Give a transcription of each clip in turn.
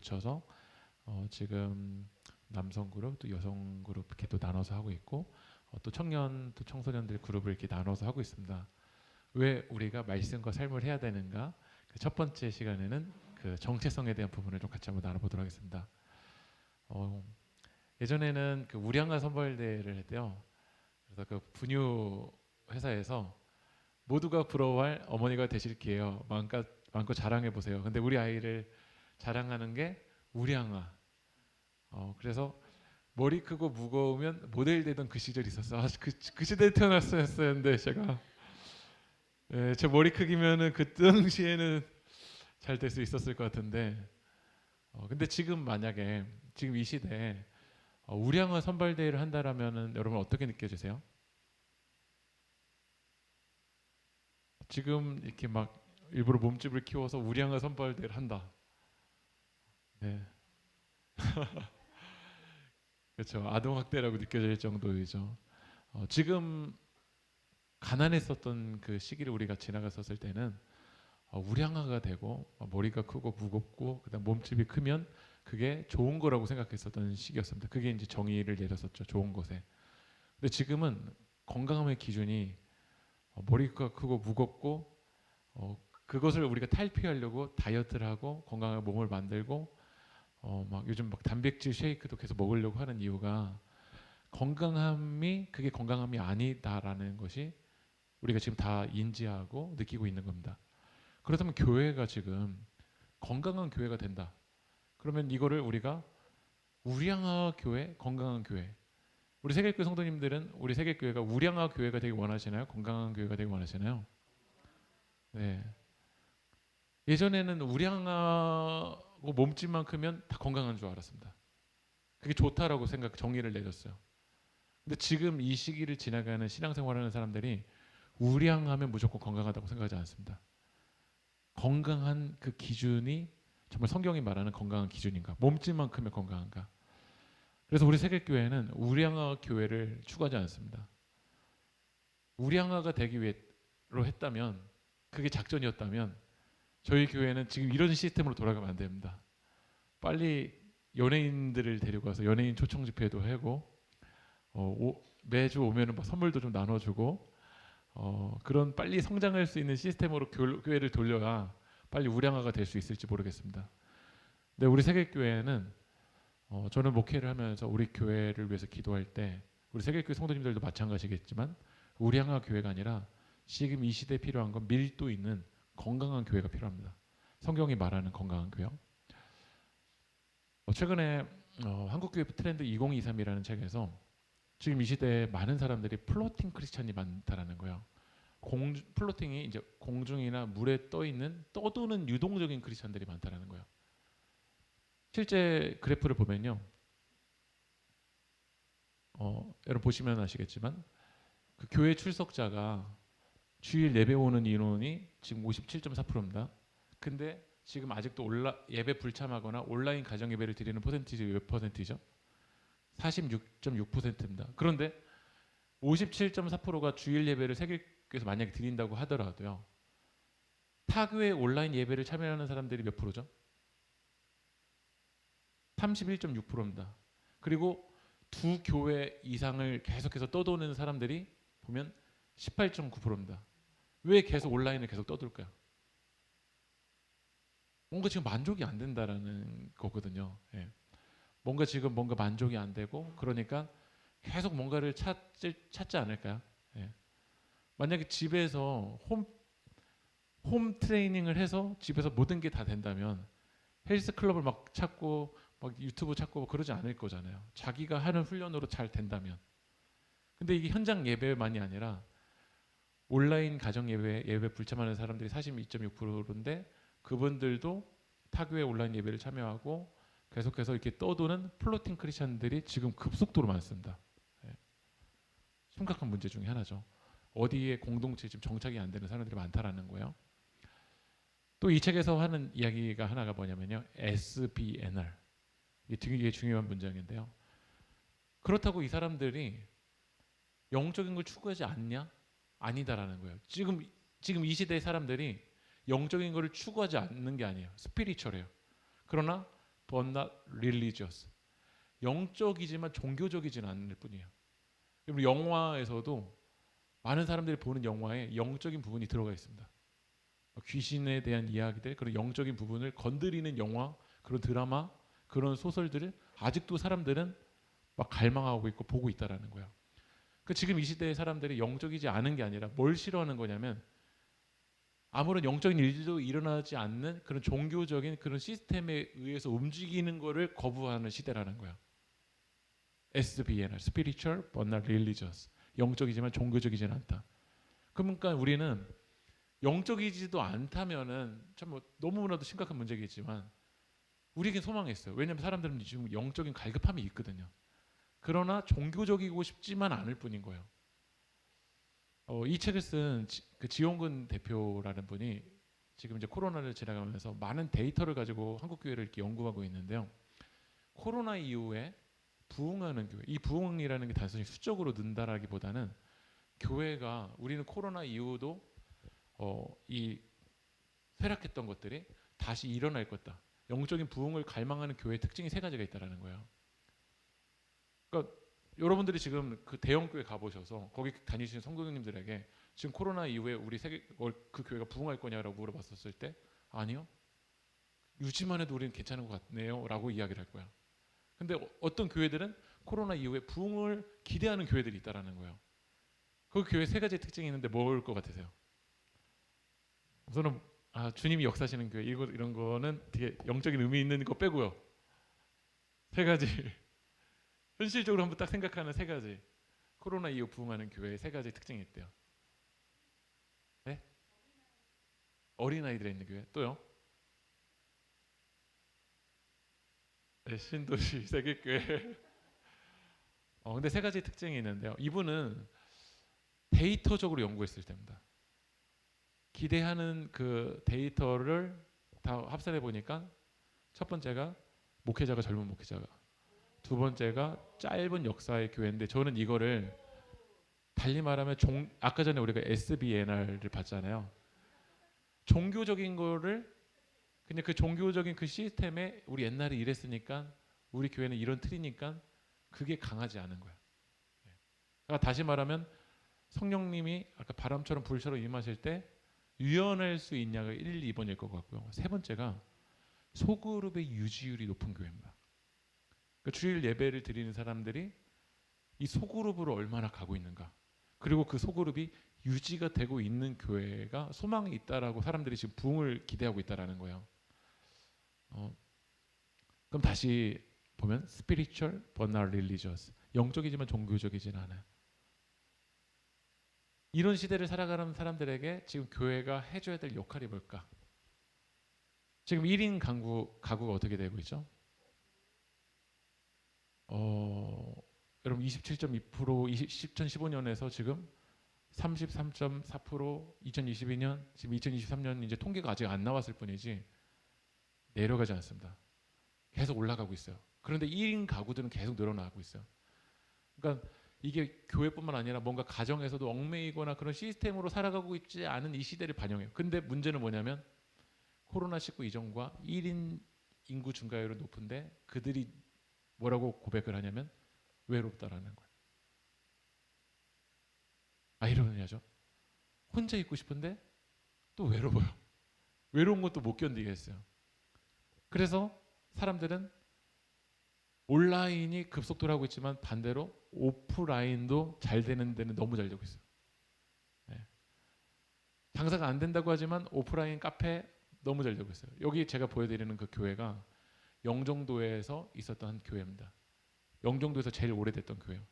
붙여서 지금 남성 그룹 또 여성 그룹 이렇게 또 나눠서 하고 있고 또 청년 또 청소년들 그룹을 이렇게 나눠서 하고 있습니다. 왜 우리가 말씀과 삶을 해야 되는가? 그 첫 번째 시간에는 그 정체성에 대한 부분을 좀 같이 한번 나눠보도록 하겠습니다. 어, 예전에는 그 우량한 선발대회를 했대요. 그래서 그 분유 회사에서 모두가 부러워할 어머니가 되실 기회요. 마음껏 자랑해 보세요. 근데 우리 아이를 자랑하는 게 우량아. 그래서 머리 크고 무거우면 모델 되던 그 시절이 있었어. 그 시대에 태어났어야 했는데 제가 제 머리 크기면은 그 당시에는 잘 될 수 있었을 것 같은데 근데 지금 만약에 지금 이 시대에 우량한 선발대회를 한다라면은 여러분 어떻게 느껴지세요? 지금 이렇게 막 일부러 몸집을 키워서 우량한 선발대회를 한다. 네, 그렇죠. 아동학대라고 느껴질 정도이죠. 지금 가난했었던 그 시기를 우리가 지나갔었을 때는 우량아가 되고 머리가 크고 무겁고 그다음 몸집이 크면 그게 좋은 거라고 생각했었던 시기였습니다. 그게 이제 정의를 내렸었죠. 좋은 것에. 근데 지금은 건강함의 기준이 머리가 크고 무겁고 그것을 우리가 탈피하려고 다이어트를 하고 건강한 몸을 만들고 막 요즘 막 단백질 쉐이크도 계속 먹으려고 하는 이유가 건강함이 그게 건강함이 아니다라는 것이 우리가 지금 다 인지하고 느끼고 있는 겁니다. 그렇다면 교회가 지금 건강한 교회가 된다. 그러면 이거를 우리가 우량아 교회, 건강한 교회. 우리 세계교회 성도님들은 우리 세계교회가 우량아 교회가 되기 원하시나요? 건강한 교회가 되기 원하시나요? 네. 예전에는 우량하고 몸집만 크면 다 건강한 줄 알았습니다. 그게 좋다라고 정의를 내렸어요. 근데 지금 이 시기를 지나가는 신앙생활하는 사람들이 우량하면 무조건 건강하다고 생각하지 않습니다. 건강한 그 기준이 정말 성경이 말하는 건강한 기준인가? 몸집만 크면 건강한가? 그래서 우리 세계교회는 우량아 교회를 추구하지 않습니다. 우량아가 되기 위해로 했다면 그게 작전이었다면 저희 교회는 지금 이런 시스템으로 돌아가면 안 됩니다. 빨리 연예인들을 데리고 와서 연예인 초청 집회도 하고 매주 오면은 막 선물도 좀 나눠주고 그런 빨리 성장할 수 있는 시스템으로 교회를 돌려야 빨리 우량화가 될 수 있을지 모르겠습니다. 근데 우리 세계교회는 저는 목회를 하면서 우리 교회를 위해서 기도할 때 우리 세계교회 성도님들도 마찬가지겠지만 우량화 교회가 아니라 지금 이 시대에 필요한 건 밀도 있는 건강한 교회가 필요합니다. 성경이 말하는 건강한 교회. 최근에 한국교회 트렌드 2023이라는 책에서 지금 이 시대에 많은 사람들이 플로팅 크리스찬이 많다라는 거예요. 플로팅이 이제 공중이나 물에 떠도는 유동적인 크리스찬들이 많다라는 거예요. 실제 그래프를 보면요, 여러분 보시면 아시겠지만 그 교회 출석자가 주일 예배 오는 인원이 지금 57.4%입니다. 근데 지금 아직도 예배 불참하거나 온라인 가정 예배를 드리는 퍼센티지 몇 퍼센트죠? 46.6%입니다. 그런데 57.4%가 주일 예배를 세계교회에서 만약에 드린다고 하더라도요. 타교회 온라인 예배를 참여하는 사람들이 몇 프로죠? 31.6%입니다. 그리고 두 교회 이상을 계속해서 떠도는 사람들이 보면 18.9%입니다. 왜 계속 온라인을 계속 떠돌까요? 뭔가 지금 만족이 안 된다라는 거거든요. 예. 뭔가 만족이 안 되고 그러니까 계속 뭔가를 찾지 않을까요? 예. 만약에 집에서 홈 트레이닝을 해서 집에서 모든 게 다 된다면 헬스 클럽을 막 찾고 막 유튜브 찾고 그러지 않을 거잖아요. 자기가 하는 훈련으로 잘 된다면. 근데 이게 현장 예배만이 아니라 온라인 가정 예배 불참하는 사람들이 42.6%인데 그분들도 타교회 온라인 예배를 참여하고 계속해서 이렇게 떠도는 플로팅 크리스천들이 지금 급속도로 많습니다. 예. 심각한 문제 중에 하나죠. 어디에 공동체에 지금 정착이 안 되는 사람들이 많다라는 거예요. 또 이 책에서 하는 이야기가 하나가 뭐냐면요. SBNR. 이게 되게 중요한 문장인데요. 그렇다고 이 사람들이 영적인 걸 추구하지 않냐? 아니다라는 거예요. 지금 이 시대의 사람들이 영적인 것을 추구하지 않는 게 아니에요. 스피리추얼해요. 그러나 but not religious. 영적이지만 종교적이지는 않을 뿐이에요. 우리 영화에서도 많은 사람들이 보는 영화에 영적인 부분이 들어가 있습니다. 귀신에 대한 이야기들, 그런 영적인 부분을 건드리는 영화, 그런 드라마, 그런 소설들을 아직도 사람들은 막 갈망하고 있고 보고 있다라는 거예요. 그 지금 이 시대의 사람들이 영적이지 않은 게 아니라 뭘 싫어하는 거냐면 아무런 영적인 일도 일어나지 않는 그런 종교적인 그런 시스템에 의해서 움직이는 거를 거부하는 시대라는 거야. SBNR, Spiritual but not Religious. 영적이지만 종교적이지는 않다. 그러니까 우리는 영적이지도 않다면은 참 뭐 너무나도 심각한 문제겠지만 우리에겐 소망이 있어요. 왜냐하면 사람들은 지금 영적인 갈급함이 있거든요. 그러나 종교적이고 싶지만 않을 뿐인 거예요. 이 책을 쓴 그 지용근 대표라는 분이 지금 이제 코로나를 지나가면서 많은 데이터를 가지고 한국 교회를 이렇게 연구하고 있는데요. 코로나 이후에 부흥하는 교회, 이 부흥이라는 게 단순히 수적으로 는다라기보다는 교회가 우리는 코로나 이후도 이 쇠락했던 것들이 다시 일어날 거다. 영적인 부흥을 갈망하는 교회의 특징이 세 가지가 있다라는 거예요. 그러니까 여러분들이 지금 그 대형 교회 가보셔서 거기 다니시는 성도님들에게 지금 코로나 이후에 우리 그 교회가 부흥할 거냐라고 물어봤었을 때 아니요. 유지만 해도 우리는 괜찮은 것 같네요라고 이야기를 할 거야. 근데 어떤 교회들은 코로나 이후에 부흥을 기대하는 교회들이 있다라는 거예요. 그 교회 세 가지 특징이 있는데 뭘 것 같으세요? 우선은 주님이 역사하시는 교회 이런 거는 되게 영적인 의미 있는 거 빼고요. 세 가지 현실적으로 한번 딱 생각하는 세 가지 코로나 이후 부흥하는 교회의 세 가지 특징이 있대요. 네? 어린아이들이 있는 교회 또요? 네, 신도시 세계교회. 근데 세 가지 특징이 있는데요. 이분은 데이터적으로 연구했을 때입니다. 기대하는 그 데이터를 다 합산해 보니까 첫 번째가 목회자가 젊은 목회자가, 두 번째가 짧은 역사의 교회인데 저는 이거를 달리 말하면 아까 전에 우리가 SBNR을 봤잖아요. 종교적인 거를 그냥 그 종교적인 그 시스템에 우리 옛날에 이랬으니까 우리 교회는 이런 틀이니까 그게 강하지 않은 거야. 그러니까 다시 말하면 성령님이 아까 바람처럼 불처럼 임하실 때 유연할 수 있냐가 1, 2번일 것 같고요. 세 번째가 소그룹의 유지율이 높은 교회입니다. 그러니까 주일 예배를 드리는 사람들이 이 소그룹으로 얼마나 가고 있는가. 그리고 그 소그룹이 유지가 되고 있는 교회가 소망이 있다라고 사람들이 지금 부흥을 기대하고 있다라는 거예요. 그럼 다시 보면 spiritual but not religious. 영적이지만 종교적이진 않아요. 이런 시대를 살아가는 사람들에게 지금 교회가 해줘야 될 역할이 뭘까? 지금 1인 가구가 어떻게 되고 있죠? 여러분 27.2% 2015년에서 지금 33.4% 2022년 지금 2023년 이제 통계가 아직 안 나왔을 뿐이지 내려가지 않습니다. 계속 올라가고 있어요. 그런데 1인 가구들은 계속 늘어나고 있어요. 그러니까 이게 교회뿐만 아니라 뭔가 가정에서도 얽매이거나 그런 시스템으로 살아가고 있지 않은 이 시대를 반영해요. 근데 문제는 뭐냐면 코로나19 이전과 1인 인구 증가율은 높은데 그들이 뭐라고 고백을 하냐면 외롭다라는 거예요. 아이러니하죠. 혼자 있고 싶은데 또 외로워요. 외로운 것도 못 견디겠어요. 그래서 사람들은 온라인이 급속도로 하고 있지만 반대로 오프라인도 잘 되는 데는 너무 잘 되고 있어요. 네. 장사가 안 된다고 하지만 오프라인 카페 너무 잘 되고 있어요. 여기 제가 보여드리는 그 교회가 영종도에서 있었던 한 교회입니다. 영종도에서 제일 오래됐던 교회예요.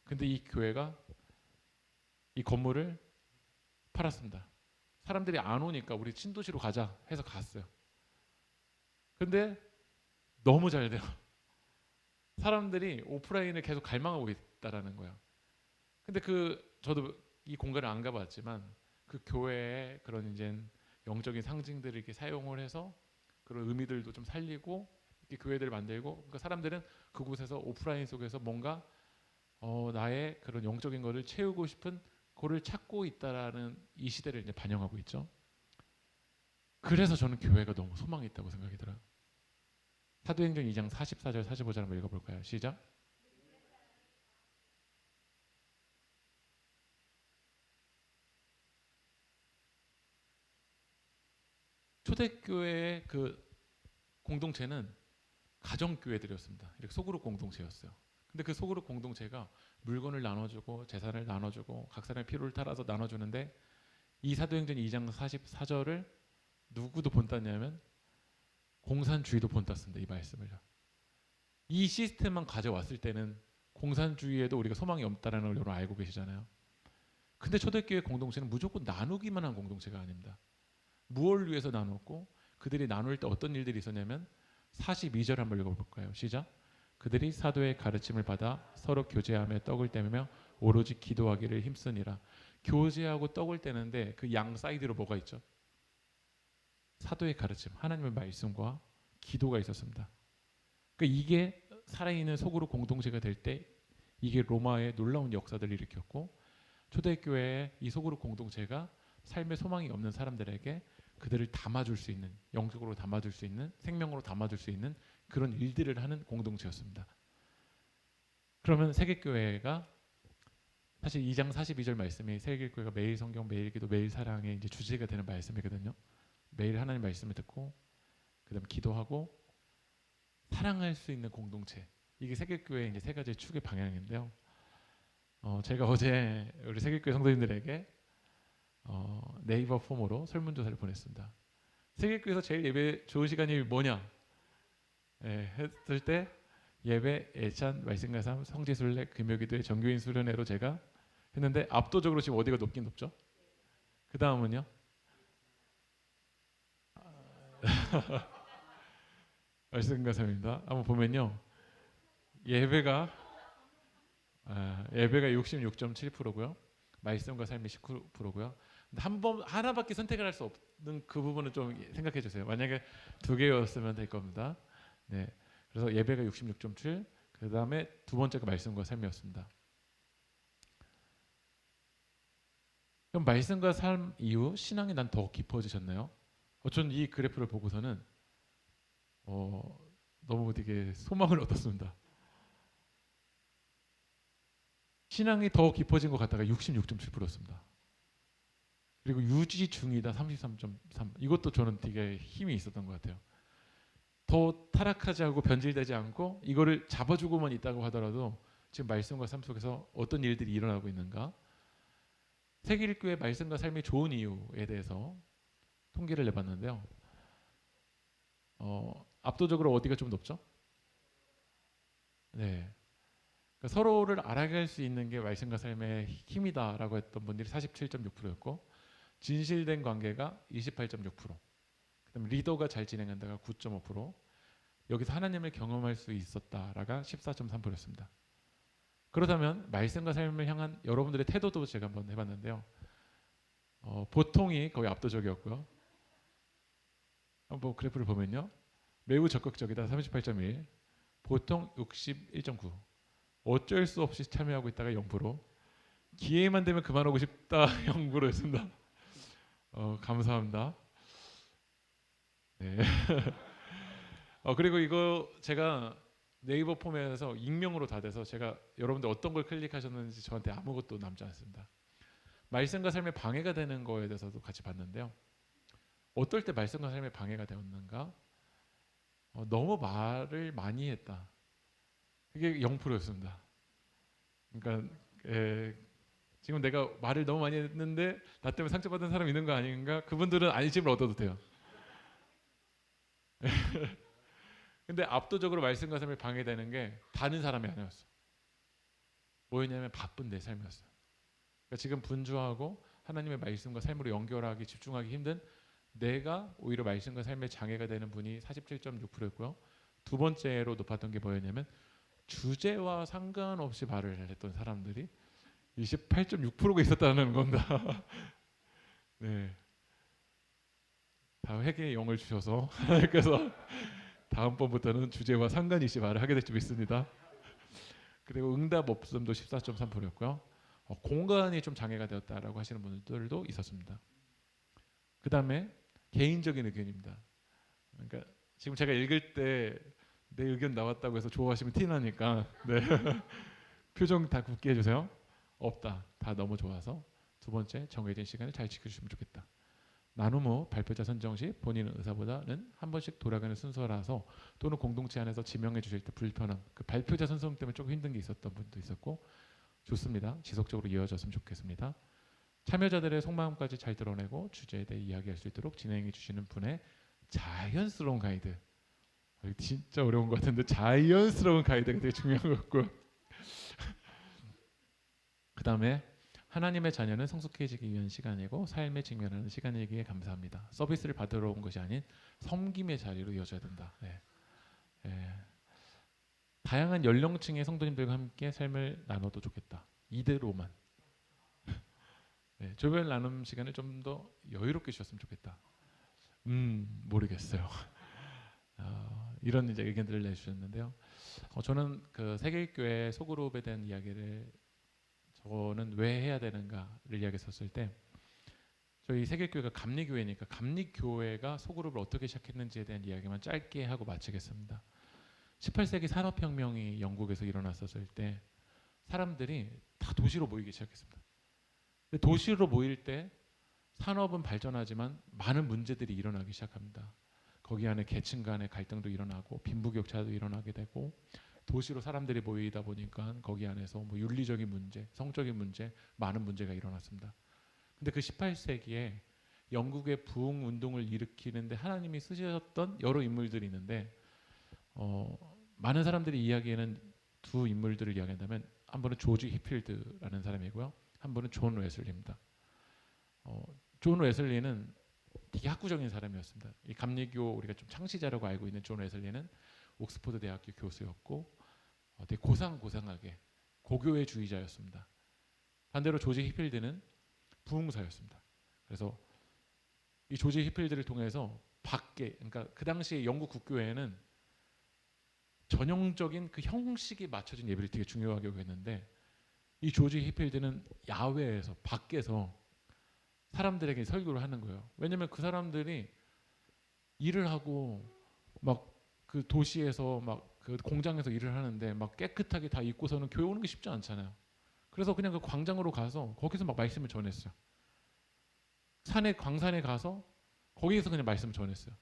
근데 이 교회가 이 건물을 팔았습니다. 사람들이 안 오니까 우리 신도시로 가자 해서 갔어요. 근데 너무 잘 돼요. 사람들이 오프라인을 계속 갈망하고 있다라는 거예요. 근데 저도 이 공간을 안 가봤지만 그 교회의 그런 이제 영적인 상징들을 이렇게 사용을 해서 그런 의미들도 좀 살리고 이렇게 교회들을 만들고 그러니까 사람들은 그곳에서 오프라인 속에서 뭔가 나의 그런 영적인 것을 채우고 싶은 그를 찾고 있다라는 이 시대를 이제 반영하고 있죠. 그래서 저는 교회가 너무 소망이 있다고 생각이 들어요. 사도행전 2장 44절 45절 한번 읽어볼까요? 시작. 초대교회의 그 공동체는 가정교회들이었습니다. 이렇게 소그룹 공동체였어요. 근데 그 소그룹 공동체가 물건을 나눠주고 재산을 나눠주고 각 사람의 필요를 따라서 나눠주는데 이 사도행전 2장 44절을 누구도 본땄냐면 공산주의도 본땄습니다. 이 말씀을요. 이 시스템만 가져왔을 때는 공산주의에도 우리가 소망이 없다는 걸 여러분 알고 계시잖아요. 근데 초대교회 공동체는 무조건 나누기만 한 공동체가 아닙니다. 무엇을 위해서 나눴고 그들이 나눌 때 어떤 일들이 있었냐면 42절 한번 읽어볼까요? 시작. 그들이 사도의 가르침을 받아 서로 교제하며 떡을 떼며 오로지 기도하기를 힘쓰니라. 교제하고 떡을 떼는데 그 양 사이드로 뭐가 있죠? 사도의 가르침, 하나님의 말씀과 기도가 있었습니다. 그러니까 이게 살아있는 소그룹 공동체가 될 때 이게 로마의 놀라운 역사들을 일으켰고 초대교회의 이 소그룹 공동체가 삶의 소망이 없는 사람들에게 그들을 담아줄 수 있는, 영적으로 담아줄 수 있는, 생명으로 담아줄 수 있는 그런 일들을 하는 공동체였습니다. 그러면 세계교회가 사실 2장 42절 말씀이 세계교회가 매일 성경, 매일 기도, 매일 사랑의 이제 주제가 되는 말씀이거든요. 매일 하나님 말씀을 듣고 그다음 기도하고 사랑할 수 있는 공동체. 이게 세계교회의 이제 세 가지 축의 방향인데요. 제가 어제 우리 세계교회 성도님들에게 네이버 폼으로 설문조사를 보냈습니다. 세계교회에서 제일 예배 좋은 시간이 뭐냐? 했을 때 예배, 예찬, 말씀과 삶, 성지순례, 금요기도회, 정교인 수련회로 제가 했는데 압도적으로 지금 어디가 높긴 높죠? 그 다음은요? 말씀과 삶입니다. 한번 보면요, 예배가 66.7%고요, 말씀과 삶이 19%고요. 한 번 하나밖에 선택을 할 수 없는 그 부분은 좀 생각해 주세요. 만약에 두 개였으면 될 겁니다. 네, 그래서 예배가 66.7, 그 다음에 두 번째가 말씀과 삶이었습니다. 그럼 말씀과 삶 이후 신앙이 난 더 깊어지셨나요? 저는 이 그래프를 보고서는 너무 되게 소망을 얻었습니다. 신앙이 더 깊어진 것 같다가 66.7%였습니다. 그리고 유지 중이다 33.3. 이것도 저는 되게 힘이 있었던 것 같아요. 더 타락하지 않고 변질되지 않고 이거를 잡아주고만 있다고 하더라도 지금 말씀과 삶 속에서 어떤 일들이 일어나고 있는가? 세계일교회 말씀과 삶이 좋은 이유에 대해서 통계를 내봤는데요. 압도적으로 어디가 좀 높죠? 네. 그러니까 서로를 알아갈 수 있는 게 말씀과 삶의 힘이다라고 했던 분들이 47.6%였고 진실된 관계가 28.6%, 그다음 리더가 잘 진행한다가 9.5%, 여기서 하나님을 경험할 수 있었다라가 14.3%였습니다. 그렇다면 말씀과 삶을 향한 여러분들의 태도도 제가 한번 해봤는데요. 보통이 거의 압도적이었고요. 한번 그래프를 보면요, 매우 적극적이다 38.1, 보통 61.9, 어쩔 수 없이 참여하고 있다가 0%, 기회만 되면 그만하고 싶다 0%였습니다. 감사합니다. 네. 그리고 이거 제가 네이버 폼에서 익명으로 다 돼서 제가 여러분들 어떤 걸 클릭하셨는지 저한테 아무것도 남지 않습니다. 말씀과 삶에 방해가 되는 거에 대해서도 같이 봤는데요. 어떨 때 말씀과 삶에 방해가 되었는가? 너무 말을 많이 했다. 그게 0%였습니다. 그러니까 지금 내가 말을 너무 많이 했는데 나 때문에 상처받은 사람 있는 거 아닌가? 그분들은 안심을 얻어도 돼요. 근데 압도적으로 말씀과 삶에 방해되는 게 다른 사람이 아니었어. 뭐였냐면 바쁜 내 삶이었어요. 그러니까 지금 분주하고 하나님의 말씀과 삶으로 연결하기, 집중하기 힘든 내가 오히려 말씀과 삶의 장애가 되는 분이 47.6%였고요. 두 번째로 높았던 게 뭐였냐면 주제와 상관없이 말을 했던 사람들이 28.6%가 있었다는 겁니다. 네, 다 회개의 영을 주셔서 하나님께서 다음번부터는 주제와 상관 있이 말을 하게 될 줄 믿습니다. 그리고 응답 없음도 14.3%였고요. 공간이 좀 장애가 되었다라고 하시는 분들도 있었습니다. 그 다음에 개인적인 의견입니다. 그러니까 지금 제가 읽을 때 내 의견 나왔다고 해서 좋아하시면 티나니까 네. 표정 다 굳게 해주세요. 없다. 다 너무 좋아서. 두 번째, 정해진 시간을 잘 지켜주시면 좋겠다. 나눔 후 발표자 선정 시 본인 의사보다는 한 번씩 돌아가는 순서라서 또는 공동체 안에서 지명해 주실 때 불편함, 그 발표자 선정 때문에 조금 힘든 게 있었던 분도 있었고 좋습니다. 지속적으로 이어졌으면 좋겠습니다. 참여자들의 속마음까지 잘 드러내고 주제에 대해 이야기할 수 있도록 진행해 주시는 분의 자연스러운 가이드. 진짜 어려운 것 같은데 자연스러운 가이드가 되게 중요한 것 같고 그 다음에 하나님의 자녀는 성숙해지기 위한 시간이고 삶에 직면하는 시간이기에 감사합니다. 서비스를 받으러 온 것이 아닌 섬김의 자리로 이어져야 된다. 네. 네. 다양한 연령층의 성도님들과 함께 삶을 나눠도 좋겠다. 이대로만. 네. 조별 나눔 시간을 좀 더 여유롭게 주셨으면 좋겠다. 모르겠어요. 이런 이제 의견들을 내주셨는데요. 저는 그 세계교회 소그룹에 대한 이야기를 저는 왜 해야 되는가를 이야기했었을 때 저희 세계교회가 감리교회니까 감리교회가 소그룹을 어떻게 시작했는지에 대한 이야기만 짧게 하고 마치겠습니다. 18세기 산업혁명이 영국에서 일어났었을 때 사람들이 다 도시로 모이기 시작했습니다. 근데 도시로 모일 때 산업은 발전하지만 많은 문제들이 일어나기 시작합니다. 거기 안에 계층 간의 갈등도 일어나고 빈부격차도 일어나게 되고 도시로 사람들이 모이다 보니까 거기 안에서 뭐 윤리적인 문제, 성적인 문제, 많은 문제가 일어났습니다. 근데 그 18세기에 영국의 부흥 운동을 일으키는데 하나님이 쓰셨던 여러 인물들이 있는데 많은 사람들이 이야기하는 두 인물들을 이야기한다면 한 분은 조지 히필드라는 사람이고요. 한 분은 존 웨슬리입니다. 존 웨슬리는 되게 학구적인 사람이었습니다. 이 감리교 우리가 좀 창시자라고 알고 있는 존 웨슬리는 옥스퍼드 대학교 교수였고 되게 고상하게 고교의 주의자였습니다. 반대로 조지 히필드는 부흥사였습니다. 그래서 이 조지 히필드를 통해서 밖에 그러니까 그 당시에 영국 국교회는 전형적인 그 형식에 맞춰진 예배를 되게 중요하게 여겼는데 이 조지 히필드는 야외에서 밖에서 사람들에게 설교를 하는 거예요. 왜냐하면 그 사람들이 일을 하고 막 그 도시에서 막 그 공장에서 일을 하는데 막 깨끗하게 다 입고서는 교회 오는 게 쉽지 않잖아요. 그래서 그냥 그 광장으로 가서 거기서 막 말씀을 전했어요. 산에 광산에 가서 거기에서 그냥 말씀을 전했어요.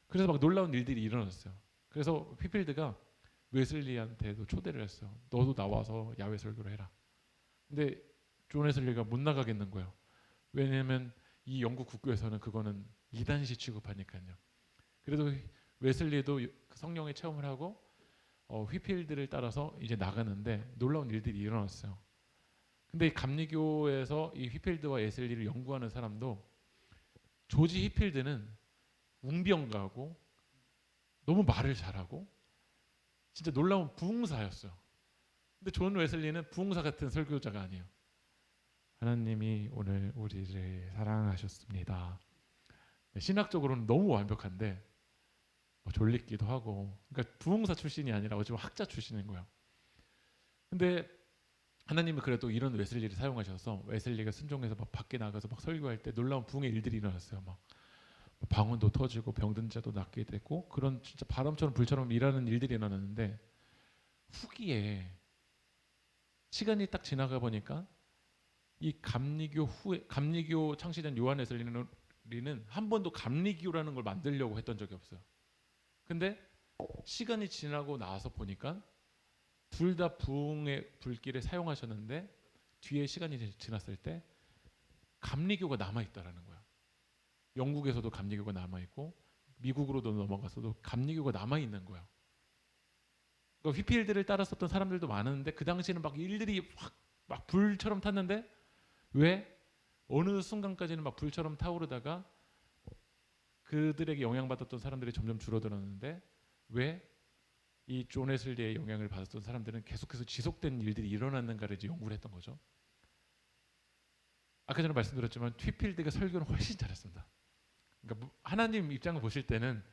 그래서 막 놀라운 일들이 일어났어요. 그래서 휘필드가 웨슬리한테도 초대를 했어요. 너도 나와서 야외 설교를 해라. 근데 존 웨슬리가 못 나가겠는 거예요. 왜냐하면 이 영국 국교에서는 그거는 이단시 취급하니까요. 그래도 웨슬리도 성령의 체험을 하고 휘필드를 따라서 이제 나가는데 놀라운 일들이 일어났어요. 근데 이 감리교에서 이 휘필드와 웨슬리를 연구하는 사람도 조지 휘필드는 웅변가고 너무 말을 잘하고 진짜 놀라운 부흥사였어요. 근데 존 웨슬리는 부흥사 같은 설교자가 아니에요. 하나님이 오늘 우리를 사랑하셨습니다. 신학적으로는 너무 완벽한데 졸리기도 하고 그러니까 부흥사 출신이 아니라 어쩌면 학자 출신인 거예요. 근데 하나님은 그래도 이런 웨슬리를 사용하셔서 웨슬리가 순종해서 막 밖에 나가서 막 설교할 때 놀라운 부흥의 일들이 일어났어요. 막 방언도 터지고 병든 자도 낫게 되고 그런 진짜 바람처럼 불처럼 일하는 일들이 일어났는데 후기에 시간이 딱 지나가 보니까 이 감리교 후에 감리교 창시된 요한 웨슬리는 한 번도 감리교라는 걸 만들려고 했던 적이 없어요. 근데 시간이 지나고 나서 보니까 둘 다 부흥의 불길을 사용하셨는데 뒤에 시간이 지났을 때 감리교가 남아있다라는 거야. 영국에서도 감리교가 남아있고 미국으로도 넘어가서도 감리교가 남아있는 거야. 그러니까 휘필드를 따랐었던 사람들도 많은데 그 당시에는 막 일들이 막 불처럼 탔는데 왜 어느 순간까지는 막 불처럼 타오르다가 그들에게 영향받았던 사람들이 점점 줄어들었는데 왜 이 존 웨슬리의 영향을 받았던 사람들은 계속해서 지속된 일들이 일어났는가를 이제 연구를 했던 거죠. 아까 전에 말씀드렸지만 휘필드가 설교는 훨씬 잘했습니다. 그러니까 하나님 입장을 보실 때는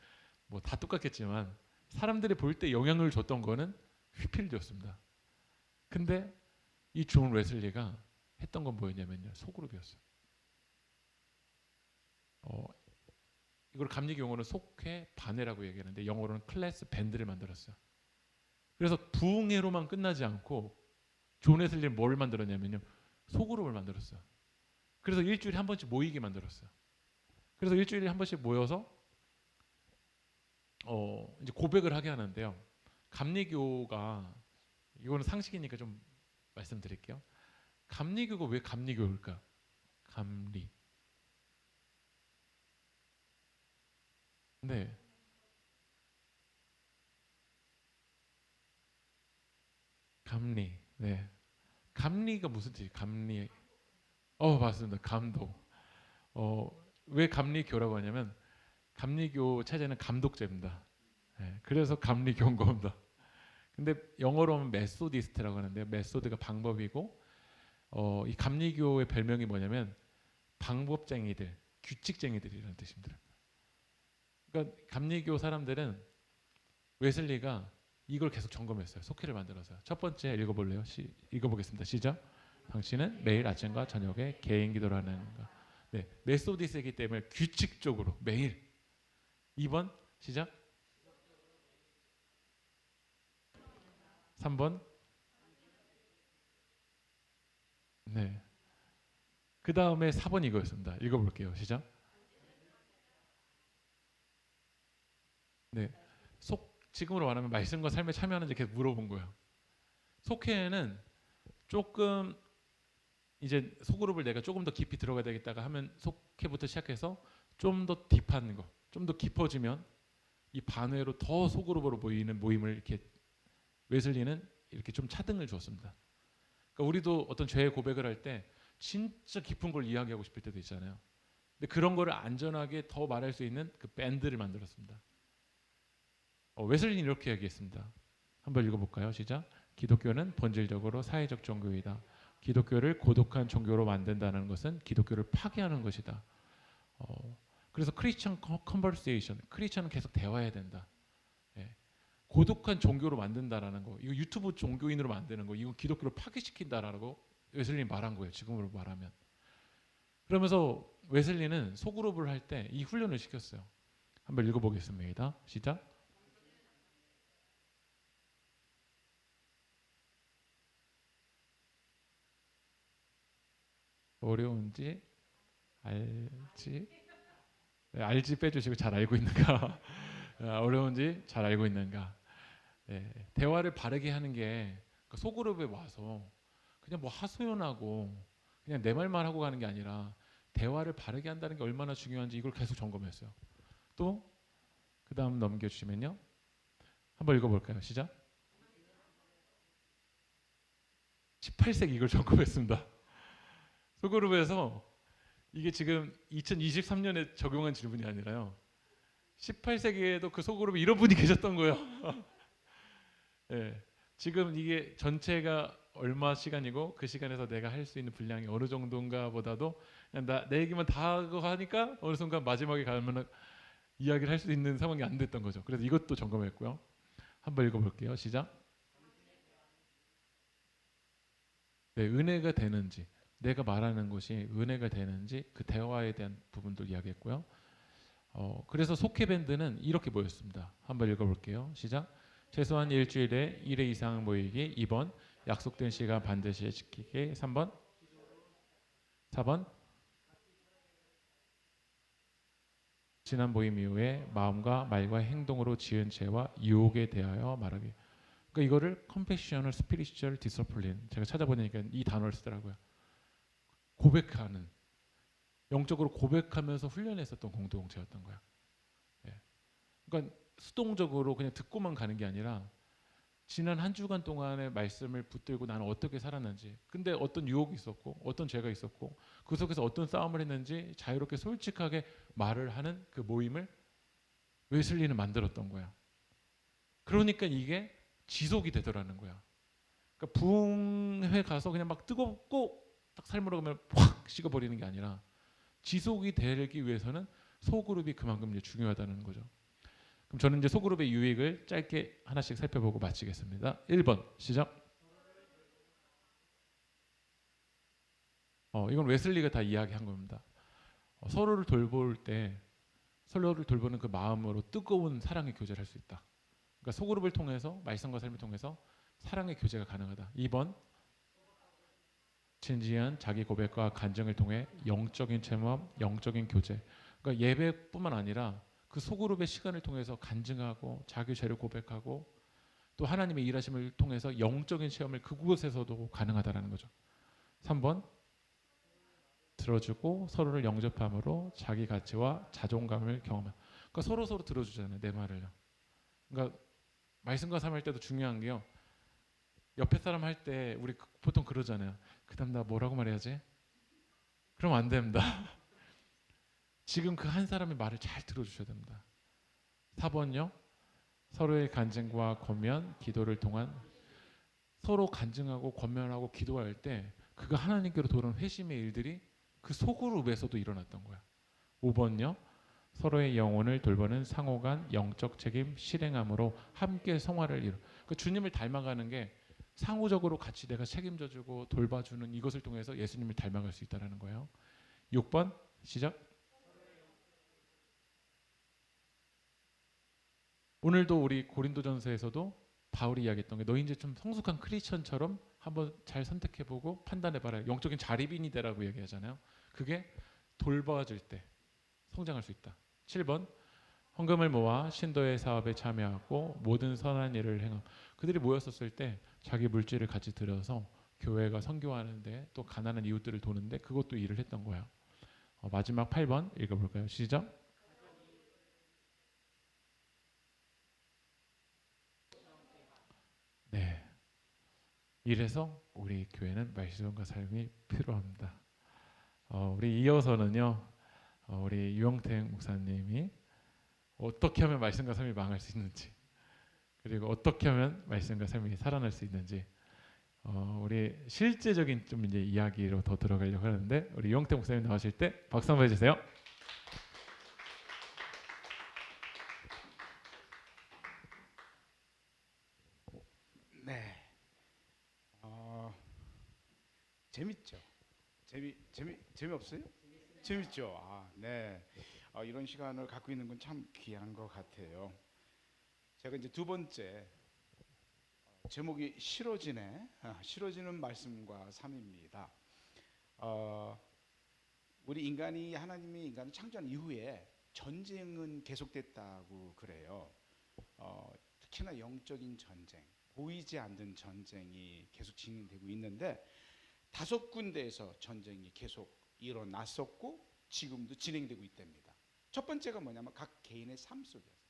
뭐 다 똑같겠지만 사람들이 볼 때 영향을 줬던 거는 휘필드였습니다. 근데 이 존 웨슬리가 했던 건 뭐였냐면요. 소그룹이었어요. 이걸 감리교 용어는 속회 반회라고 얘기하는데 영어로는 클래스 밴드를 만들었어요. 그래서 부흥회로만 끝나지 않고 존 웨슬리는 뭘 만들었냐면요, 소그룹을 만들었어요. 그래서 일주일에 한 번씩 모이게 만들었어요. 그래서 일주일에 한 번씩 모여서 이제 고백을 하게 하는데요. 감리교가, 이거는 상식이니까 좀 말씀드릴게요. 감리교가 왜 감리교일까? 감리. 네. 감리. 네. 감리가 무슨 뜻이에요? 감리. 맞습니다. 감독. 어, 왜 감리교라고 하냐면 감리교 체제는 감독제입니다. 네. 그래서 감리교인 겁니다. 근데 영어로 하면 메소디스트라고 하는데요. 메소드가 방법이고, 이 감리교의 별명이 뭐냐면 방법쟁이들, 규칙쟁이들이라는 뜻입니다. 그러니까 감리교 사람들은 웨슬리가 이걸 계속 점검했어요. 속회를 만들어서. 첫 번째 읽어볼래요? 읽어보겠습니다. 시작. 당신은 매일 아침과 저녁에 개인 기도를 하는가? 네, 메소디스이기 때문에 규칙적으로 매일. 2번 시작. 3번. 네. 그 다음에 4번 이거였습니다. 읽어볼게요. 시작. 네. 지금으로 말하면 말씀과 삶에 참여하는지 계속 물어본 거예요. 속회에는 조금 이제 소그룹을 내가 조금 더 깊이 들어가야 되겠다가 하면 속회부터 시작해서 좀 더 딥한 거, 좀 더 깊어지면 이 반회로 더 소그룹으로 보이는 모임을 이렇게 웨슬리는 이렇게 좀 차등을 주었습니다. 그러니까 우리도 어떤 죄의 고백을 할 때 진짜 깊은 걸 이야기하고 싶을 때도 있잖아요. 근데 그런 거를 안전하게 더 말할 수 있는 그 밴드를 만들었습니다. 웨슬리는 이렇게 얘기했습니다. 한번 읽어볼까요? 시작. 기독교는 본질적으로 사회적 종교이다. 기독교를 고독한 종교로 만든다는 것은 기독교를 파괴하는 것이다. 그래서 크리스천 컨버세이션, 크리스천은 계속 대화해야 된다. 예. 고독한 종교로 만든다라는 거, 이거 유튜브 종교인으로 만드는 거, 이거 기독교를 파괴시킨다라고 웨슬리는 말한 거예요. 지금으로 말하면. 그러면서 웨슬리는 소그룹을 할 때 이 훈련을 시켰어요. 한번 읽어보겠습니다. 시작. 어려운지 알지? 네, 알지 빼주시고 잘 알고 있는가? 어려운지 잘 알고 있는가? 네, 대화를 바르게 하는 게 소그룹에 와서 그냥 뭐 하소연하고 그냥 내 말만 하고 가는 게 아니라 대화를 바르게 한다는 게 얼마나 중요한지 이걸 계속 점검했어요. 또 그 다음 넘겨주시면요. 한번 읽어볼까요? 시작. 18세기 이걸 점검했습니다. 소그룹에서 이게 지금 2023년에 적용한 질문이 아니라요. 18세기에도 그 소그룹에 이런 분이 계셨던 거예요. 예. 지금 이게 전체가 얼마 시간이고 그 시간에서 내가 할 수 있는 분량이 어느 정도인가 보다도 그냥 내 얘기만 다 하고 하니까 어느 순간 마지막에 가면 이야기를 할 수 있는 상황이 안 됐던 거죠. 그래서 이것도 점검했고요. 한번 읽어볼게요. 시작. 네, 은혜가 되는지, 내가 말하는 것이 은혜가 되는지 그 대화에 대한 부분도 이야기했고요. 그래서 속회 밴드는 이렇게 모였습니다. 한번 읽어볼게요. 시작. 최소한 일주일에 1회 이상 모이기. 2번 약속된 시간 반드시 지키기. 3번 4번 지난 모임 이후에 마음과 말과 행동으로 지은 죄와 유혹에 대하여 말하기. 그러니까 이거를 컴패셔널 스피리추얼 디서플린, 제가 찾아보니까 이 단어를 쓰더라고요. 고백하는, 영적으로 고백하면서 훈련했었던 공동체였던 거야. 예. 그러니까 수동적으로 그냥 듣고만 가는 게 아니라 지난 한 주간 동안의 말씀을 붙들고 나는 어떻게 살았는지, 근데 어떤 유혹이 있었고 어떤 죄가 있었고 그 속에서 어떤 싸움을 했는지 자유롭게 솔직하게 말을 하는 그 모임을 웨슬리는 만들었던 거야. 그러니까 이게 지속이 되더라는 거야. 그러니까 부흥회 가서 그냥 막 뜨겁고 딱 삶으로 가면 확 식어버리는 게 아니라 지속이 되기 위해서는 소그룹이 그만큼 이제 중요하다는 거죠. 그럼 저는 이제 소그룹의 유익을 짧게 하나씩 살펴보고 마치겠습니다. 1번 시작. 이건 웨슬리가 다 이야기한 겁니다. 서로를 돌볼 때 서로를 돌보는 그 마음으로 뜨거운 사랑의 교제를 할 수 있다. 그러니까 소그룹을 통해서 말씀과 삶을 통해서 사랑의 교제가 가능하다. 2번 진지한 자기 고백과 간증을 통해 영적인 체험, 영적인 교제. 그러니까 예배뿐만 아니라 그 소그룹의 시간을 통해서 간증하고 자기 죄를 고백하고 또 하나님의 일하심을 통해서 영적인 체험을 그곳에서도 가능하다라는 거죠. 3번 들어주고 서로를 영접함으로 자기 가치와 자존감을 경험한. 그러니까 서로 들어주잖아요. 내 말을요. 그러니까 말씀과 삶 할 때도 중요한 게요. 옆에 사람 할 때 우리 보통 그러잖아요. 그다음 나 뭐라고 말해야지? 그럼 안 됩니다. 지금 그 한 사람의 말을 잘 들어주셔야 됩니다. 4번요. 서로의 간증과 권면, 기도를 통한 서로 간증하고 권면하고 기도할 때 그가 하나님께로 돌아오는 회심의 일들이 그 소그룹에서도 일어났던 거야. 5번요. 서로의 영혼을 돌보는 상호간 영적 책임 실행함으로 함께 성화를 이루. 그 주님을 닮아가는 게 상호적으로 같이 내가 책임져주고 돌봐주는 이것을 통해서 예수님을 닮아갈 수 있다는 거예요. 6번 시작. 오늘도 우리 고린도전서에서도 바울이 이야기했던 게 너 이제 좀 성숙한 크리스천처럼 한번 잘 선택해보고 판단해봐라. 영적인 자립인이 되라고 얘기하잖아요. 그게 돌봐줄 때 성장할 수 있다. 7번 헌금을 모아 신도의 사업에 참여하고 모든 선한 일을 행함. 그들이 모였었을 때 자기 물질을 같이 들여서 교회가 선교하는데 또 가난한 이웃들을 도는데 그것도 일을 했던 거예요. 마지막 8번 읽어볼까요? 시작. 네. 이래서 우리 교회는 말씀과 삶이 필요합니다. 우리 이어서는요. 우리 유영택 목사님이 어떻게 하면 말씀과 삶이 망할 수 있는지 그리고 어떻게 하면 말씀과 삶이 살아날 수 있는지 우리 실제적인 좀 이제 이야기로 더 들어가려고 하는데 우리 유영택 목사님 나오실 때 박수 한번 해주세요. 네, 재밌죠? 재미없어요? 재밌죠? 네. 이런 시간을 갖고 있는 건 참 귀한 것 같아요. 제가 이제 두 번째 제목이 싫어지는 말씀과 삶입니다. 어, 우리 인간이 하나님이 인간을 창조한 이후에 전쟁은 계속됐다고 그래요. 특히나 영적인 전쟁, 보이지 않는 전쟁이 계속 진행되고 있는데 다섯 군데에서 전쟁이 계속 일어났었고 지금도 진행되고 있답니다. 첫 번째가 뭐냐면 각 개인의 삶 속에서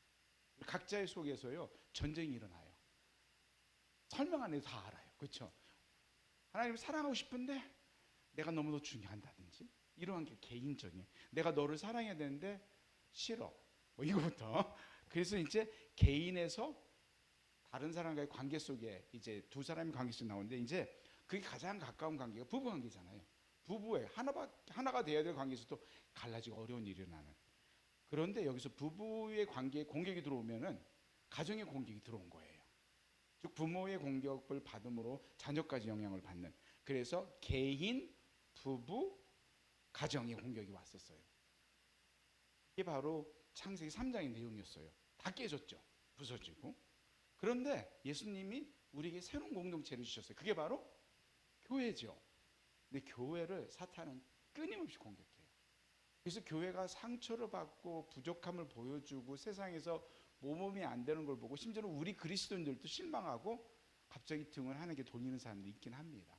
각자의 속에서요 전쟁이 일어나요. 설명 안 해도 다 알아요. 그렇죠? 하나님을 사랑하고 싶은데 내가 너무도 중요한다든지 이러한 게 개인적인 내가 너를 사랑해야 되는데 싫어 뭐 이거부터 그래서 이제 개인에서 다른 사람과의 관계 속에 이제 두 사람의 관계 속에 나오는데 이제 그게 가장 가까운 관계가 부부 관계잖아요. 부부의 하나가 돼야 될 관계에서도 갈라지고 어려운 일이 일어나는. 그런데 여기서 부부의 관계에 공격이 들어오면은 가정의 공격이 들어온 거예요. 즉 부모의 공격을 받음으로 자녀까지 영향을 받는. 그래서 개인, 부부, 가정의 공격이 왔었어요. 이게 바로 창세기 3장의 내용이었어요. 다 깨졌죠. 부서지고. 그런데 예수님이 우리에게 새로운 공동체를 주셨어요. 그게 바로 교회죠. 근데 교회를 사탄은 끊임없이 공격해요. 그래서 교회가 상처를 받고 부족함을 보여주고 세상에서 모범이 안 되는 걸 보고 심지어는 우리 그리스도인들도 실망하고 갑자기 등을 하늘게 돌리는 사람도 있긴 합니다.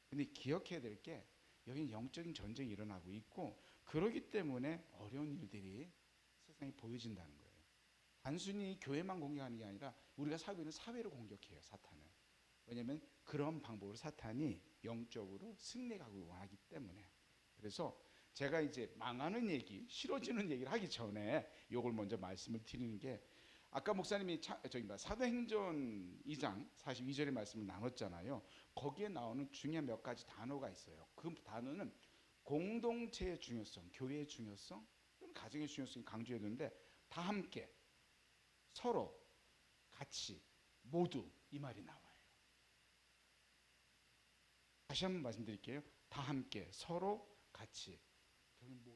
근데 기억해야 될 게 여기는 영적인 전쟁이 일어나고 있고 그러기 때문에 어려운 일들이 세상에 보여진다는 거예요. 단순히 교회만 공격하는 게 아니라 우리가 살고 있는 사회를 공격해요. 사탄은. 왜냐하면 그런 방법으로 사탄이 영적으로 승리하기 원하기 때문에. 그래서 제가 이제 망하는 얘기, 싫어지는 얘기를 하기 전에 이걸 먼저 말씀을 드리는 게 아까 목사님이 사도행전 2장 42절의 말씀을 나눴잖아요. 거기에 나오는 중요한 몇 가지 단어가 있어요. 그 단어는 공동체의 중요성, 교회의 중요성, 또는 가정의 중요성이 강조해야 되는데 다 함께, 서로, 같이, 모두 이 말이 나와요. 다시 한번 말씀드릴게요. 다 함께, 서로, 같이, 모두.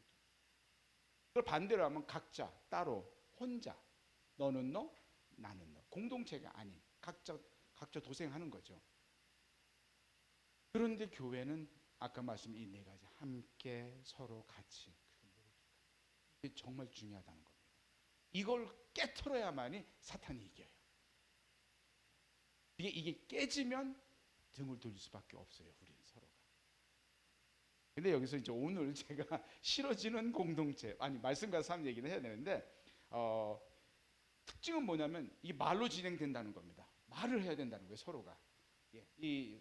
그걸 반대로 하면 각자, 따로, 혼자. 너는 너, 나는 너. 공동체가 아닌 각자 도생하는 거죠. 그런데 교회는 아까 말씀 이 네 가지 함께 서로 같이 이게 정말 중요하다는 겁니다. 이걸 깨트려야만이 사탄이 이겨요. 이게 깨지면 등을 돌릴 수밖에 없어요. 우리는 서로가. 근데 여기서 이제 오늘 제가 싫어지는 공동체 말씀과 삶 얘기를 해야 되는데 특징은 뭐냐면 이게 말로 진행된다는 겁니다. 말을 해야 된다는 거예요. 서로가. 예, 이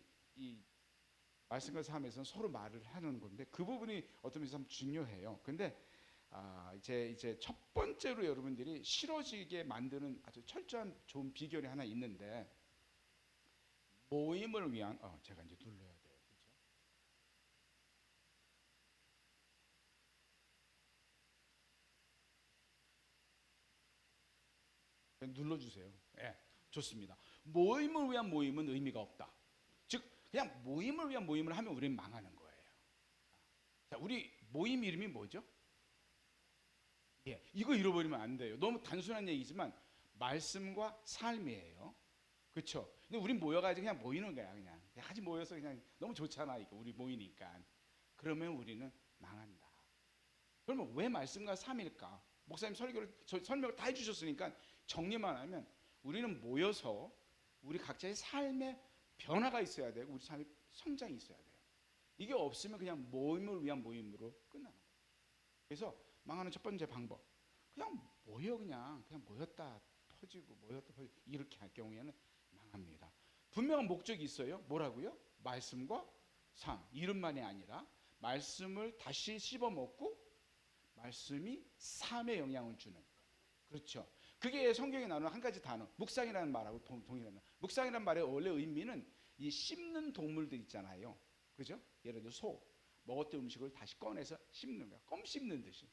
말씀과 삶에서는 서로 말을 하는 건데 그 부분이 어떤 면에서 참 중요해요. 근데 이제 첫 번째로 여러분들이 싫어지게 만드는 아주 철저한 좋은 비결이 하나 있는데 모임을 위한 제가 이제 눌러야 돼요. 그렇죠? 눌러주세요. 예, 좋습니다. 모임을 위한 모임은 의미가 없다. 즉 그냥 모임을 위한 모임을 하면 우리는 망하는 거예요. 자, 우리 모임 이름이 뭐죠? 예, 이거 잃어버리면 안 돼요. 너무 단순한 얘기지만 말씀과 삶이에요. 그렇죠? 근데 우린 모여가지고 그냥 모이는 거야. 그냥 같이 모여서 그냥 너무 좋잖아. 이거 우리 모이니까. 그러면 우리는 망한다. 그러면 왜 말씀과 삶일까? 목사님 설명을 다 해주셨으니까 정리만 하면 우리는 모여서 우리 각자의 삶에 변화가 있어야 되고 우리 삶의 성장이 있어야 돼요. 이게 없으면 그냥 모임을 위한 모임으로 끝나는 거예요. 그래서 망하는 첫 번째 방법, 그냥 그냥 모였다 퍼지고 이렇게 할 경우에는 망합니다. 분명한 목적이 있어요. 뭐라고요? 말씀과 삶. 이름만이 아니라 말씀을 다시 씹어 먹고 말씀이 삶에 영향을 주는. 그렇죠. 그게 성경에 나오는 한 가지 단어, 묵상이라는 말하고 동일한. 묵상이라는 말의 원래 의미는 이 씹는 동물들 있잖아요. 그죠? 예를 들어 소, 먹었던 음식을 다시 꺼내서 씹는 거야. 껌 씹는 듯이.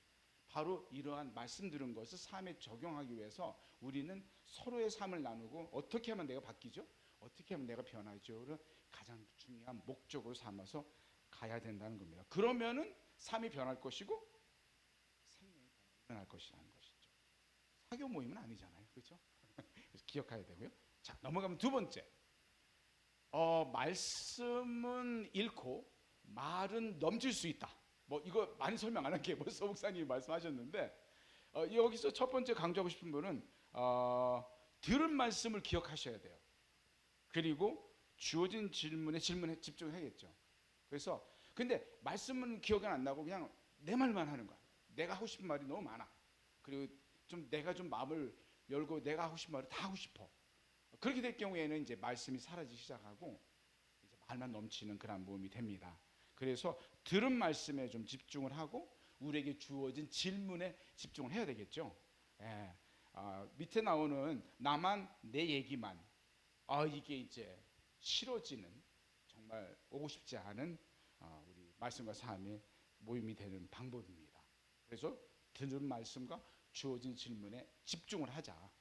바로 이러한 말씀 들은 것을 삶에 적용하기 위해서 우리는 서로의 삶을 나누고 어떻게 하면 내가 바뀌죠? 어떻게 하면 내가 변하죠?를 가장 중요한 목적으로 삼아서 가야 된다는 겁니다. 그러면은 삶이 변할 것이고 생명이 변할 것이라는 것이죠. 사교 모임은 아니잖아요. 그렇죠? 그래서 기억해야 되고요. 자, 넘어가면 두 번째. 말씀은 잃고 말은 넘칠 수 있다. 뭐 이거 많이 설명 안 할게요. 벌써 목사님이 말씀하셨는데 여기서 첫 번째 강조하고 싶은 분은 들은 말씀을 기억하셔야 돼요. 그리고 주어진 질문에 집중해야겠죠. 그래서 근데 말씀은 기억이 안 나고 그냥 내 말만 하는 거야. 내가 하고 싶은 말이 너무 많아. 그리고 내가 좀 마음을 열고 내가 하고 싶은 말을 다 하고 싶어. 그렇게 될 경우에는 이제 말씀이 사라지기 시작하고 이제 말만 넘치는 그런 모임이 됩니다. 그래서 들은 말씀에 좀 집중을 하고 우리에게 주어진 질문에 집중을 해야 되겠죠. 예. 밑에 나오는 나만 내 얘기만 이게 이제 싫어지는 정말 오고 싶지 않은 우리 말씀과 삶의 모임이 되는 방법입니다. 그래서 들은 말씀과 주어진 질문에 집중을 하자.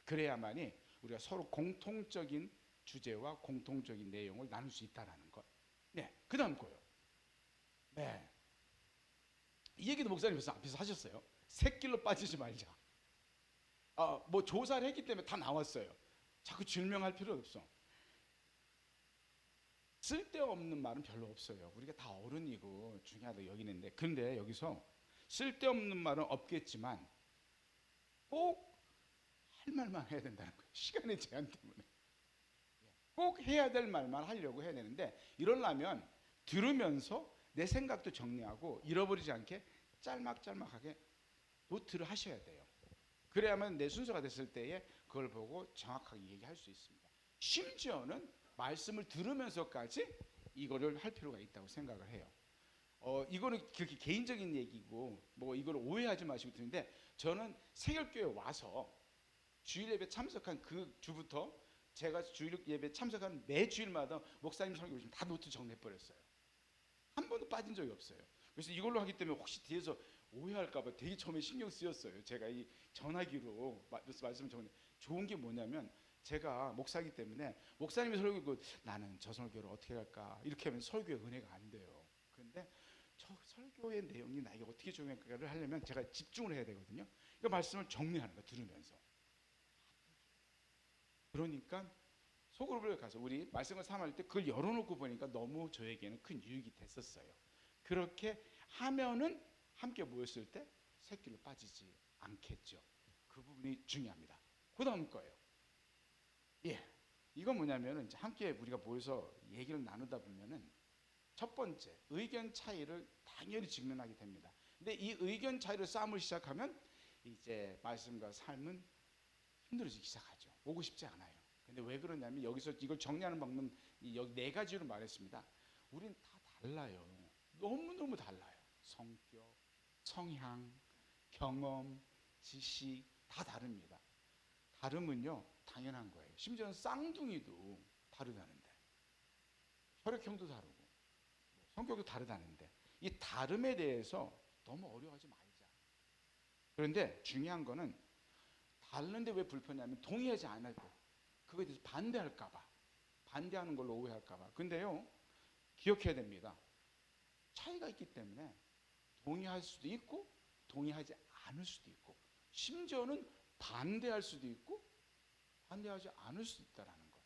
그래야만이 우리가 서로 공통적인 주제와 공통적인 내용을 나눌 수 있다라는 것. 네, 그다음 거요. 네, 이 얘기도 목사님께서 앞에서 하셨어요. 새길로 빠지지 말자. 뭐 조사를 했기 때문에 다 나왔어요. 자꾸 증명할 필요 없어. 쓸데없는 말은 별로 없어요. 우리가 다 어른이고 중요하다고 여기는데, 근데 여기서 쓸데없는 말은 없겠지만 꼭 할 말만 해야 된다는 거예요. 시간의 제한 때문에. 꼭 해야 될 말만 하려고 해야 되는데 이러려면 들으면서 내 생각도 정리하고 잃어버리지 않게 짤막짤막하게 노트를 하셔야 돼요. 그래야만 내 순서가 됐을 때에 그걸 보고 정확하게 얘기할 수 있습니다. 심지어는 말씀을 들으면서까지 이거를 할 필요가 있다고 생각을 해요. 이거는 그렇게 개인적인 얘기고 뭐 이걸 오해하지 마시고 듣는데 저는 세결교회 와서 주일 예배 참석한 그 주부터 제가 주일 예배 참석한 매 주일마다 목사님 설교 오시면 다 노트 정리해 버렸어요. 한 번도 빠진 적이 없어요. 그래서 이걸로 하기 때문에 혹시 뒤에서 오해할까봐 되게 처음에 신경 쓰였어요. 제가 이 전화기로 말씀 정리. 좋은 게 뭐냐면 제가 목사이기 때문에 목사님이 설교고 나는 저 설교를 어떻게 할까 이렇게 하면 설교의 은혜가 안 돼요. 그런데 저 설교의 내용이 나에게 어떻게 적용할까를 하려면 제가 집중을 해야 되거든요. 그 말씀을 정리하는 거 들으면서. 그러니까 소그룹을 가서 우리 말씀을 삼할 때 그걸 열어놓고 보니까 너무 저에게는 큰 유익이 됐었어요. 그렇게 하면은 함께 모였을 때 새길로 빠지지 않겠죠. 그 부분이 중요합니다. 그 다음 거예요. 예, 이건 뭐냐면은 이제 함께 우리가 모여서 얘기를 나누다 보면은 첫 번째 의견 차이를 당연히 직면하게 됩니다. 근데 이 의견 차이를 싸움을 시작하면 이제 말씀과 삶은 힘들어지기 시작하죠. 오고 싶지 않아요. 근데 왜 그러냐면 여기서 이걸 정리하는 방법 여기 네 가지로 말했습니다. 우린 다 달라요. 너무너무 달라요. 성격, 성향, 경험, 지식 다 다릅니다. 다름은요 당연한 거예요. 심지어는 쌍둥이도 다르다는데 혈액형도 다르고 성격도 다르다는데 이 다름에 대해서 너무 어려워하지 말자. 그런데 중요한 거는 다른데 왜 불편하냐면 동의하지 않고 그거에 대해서 반대할까봐 반대하는 걸로 오해할까봐. 근데요 기억해야 됩니다. 차이가 있기 때문에 동의할 수도 있고 동의하지 않을 수도 있고 심지어는 반대할 수도 있고 반대하지 않을 수도 있다라는 거.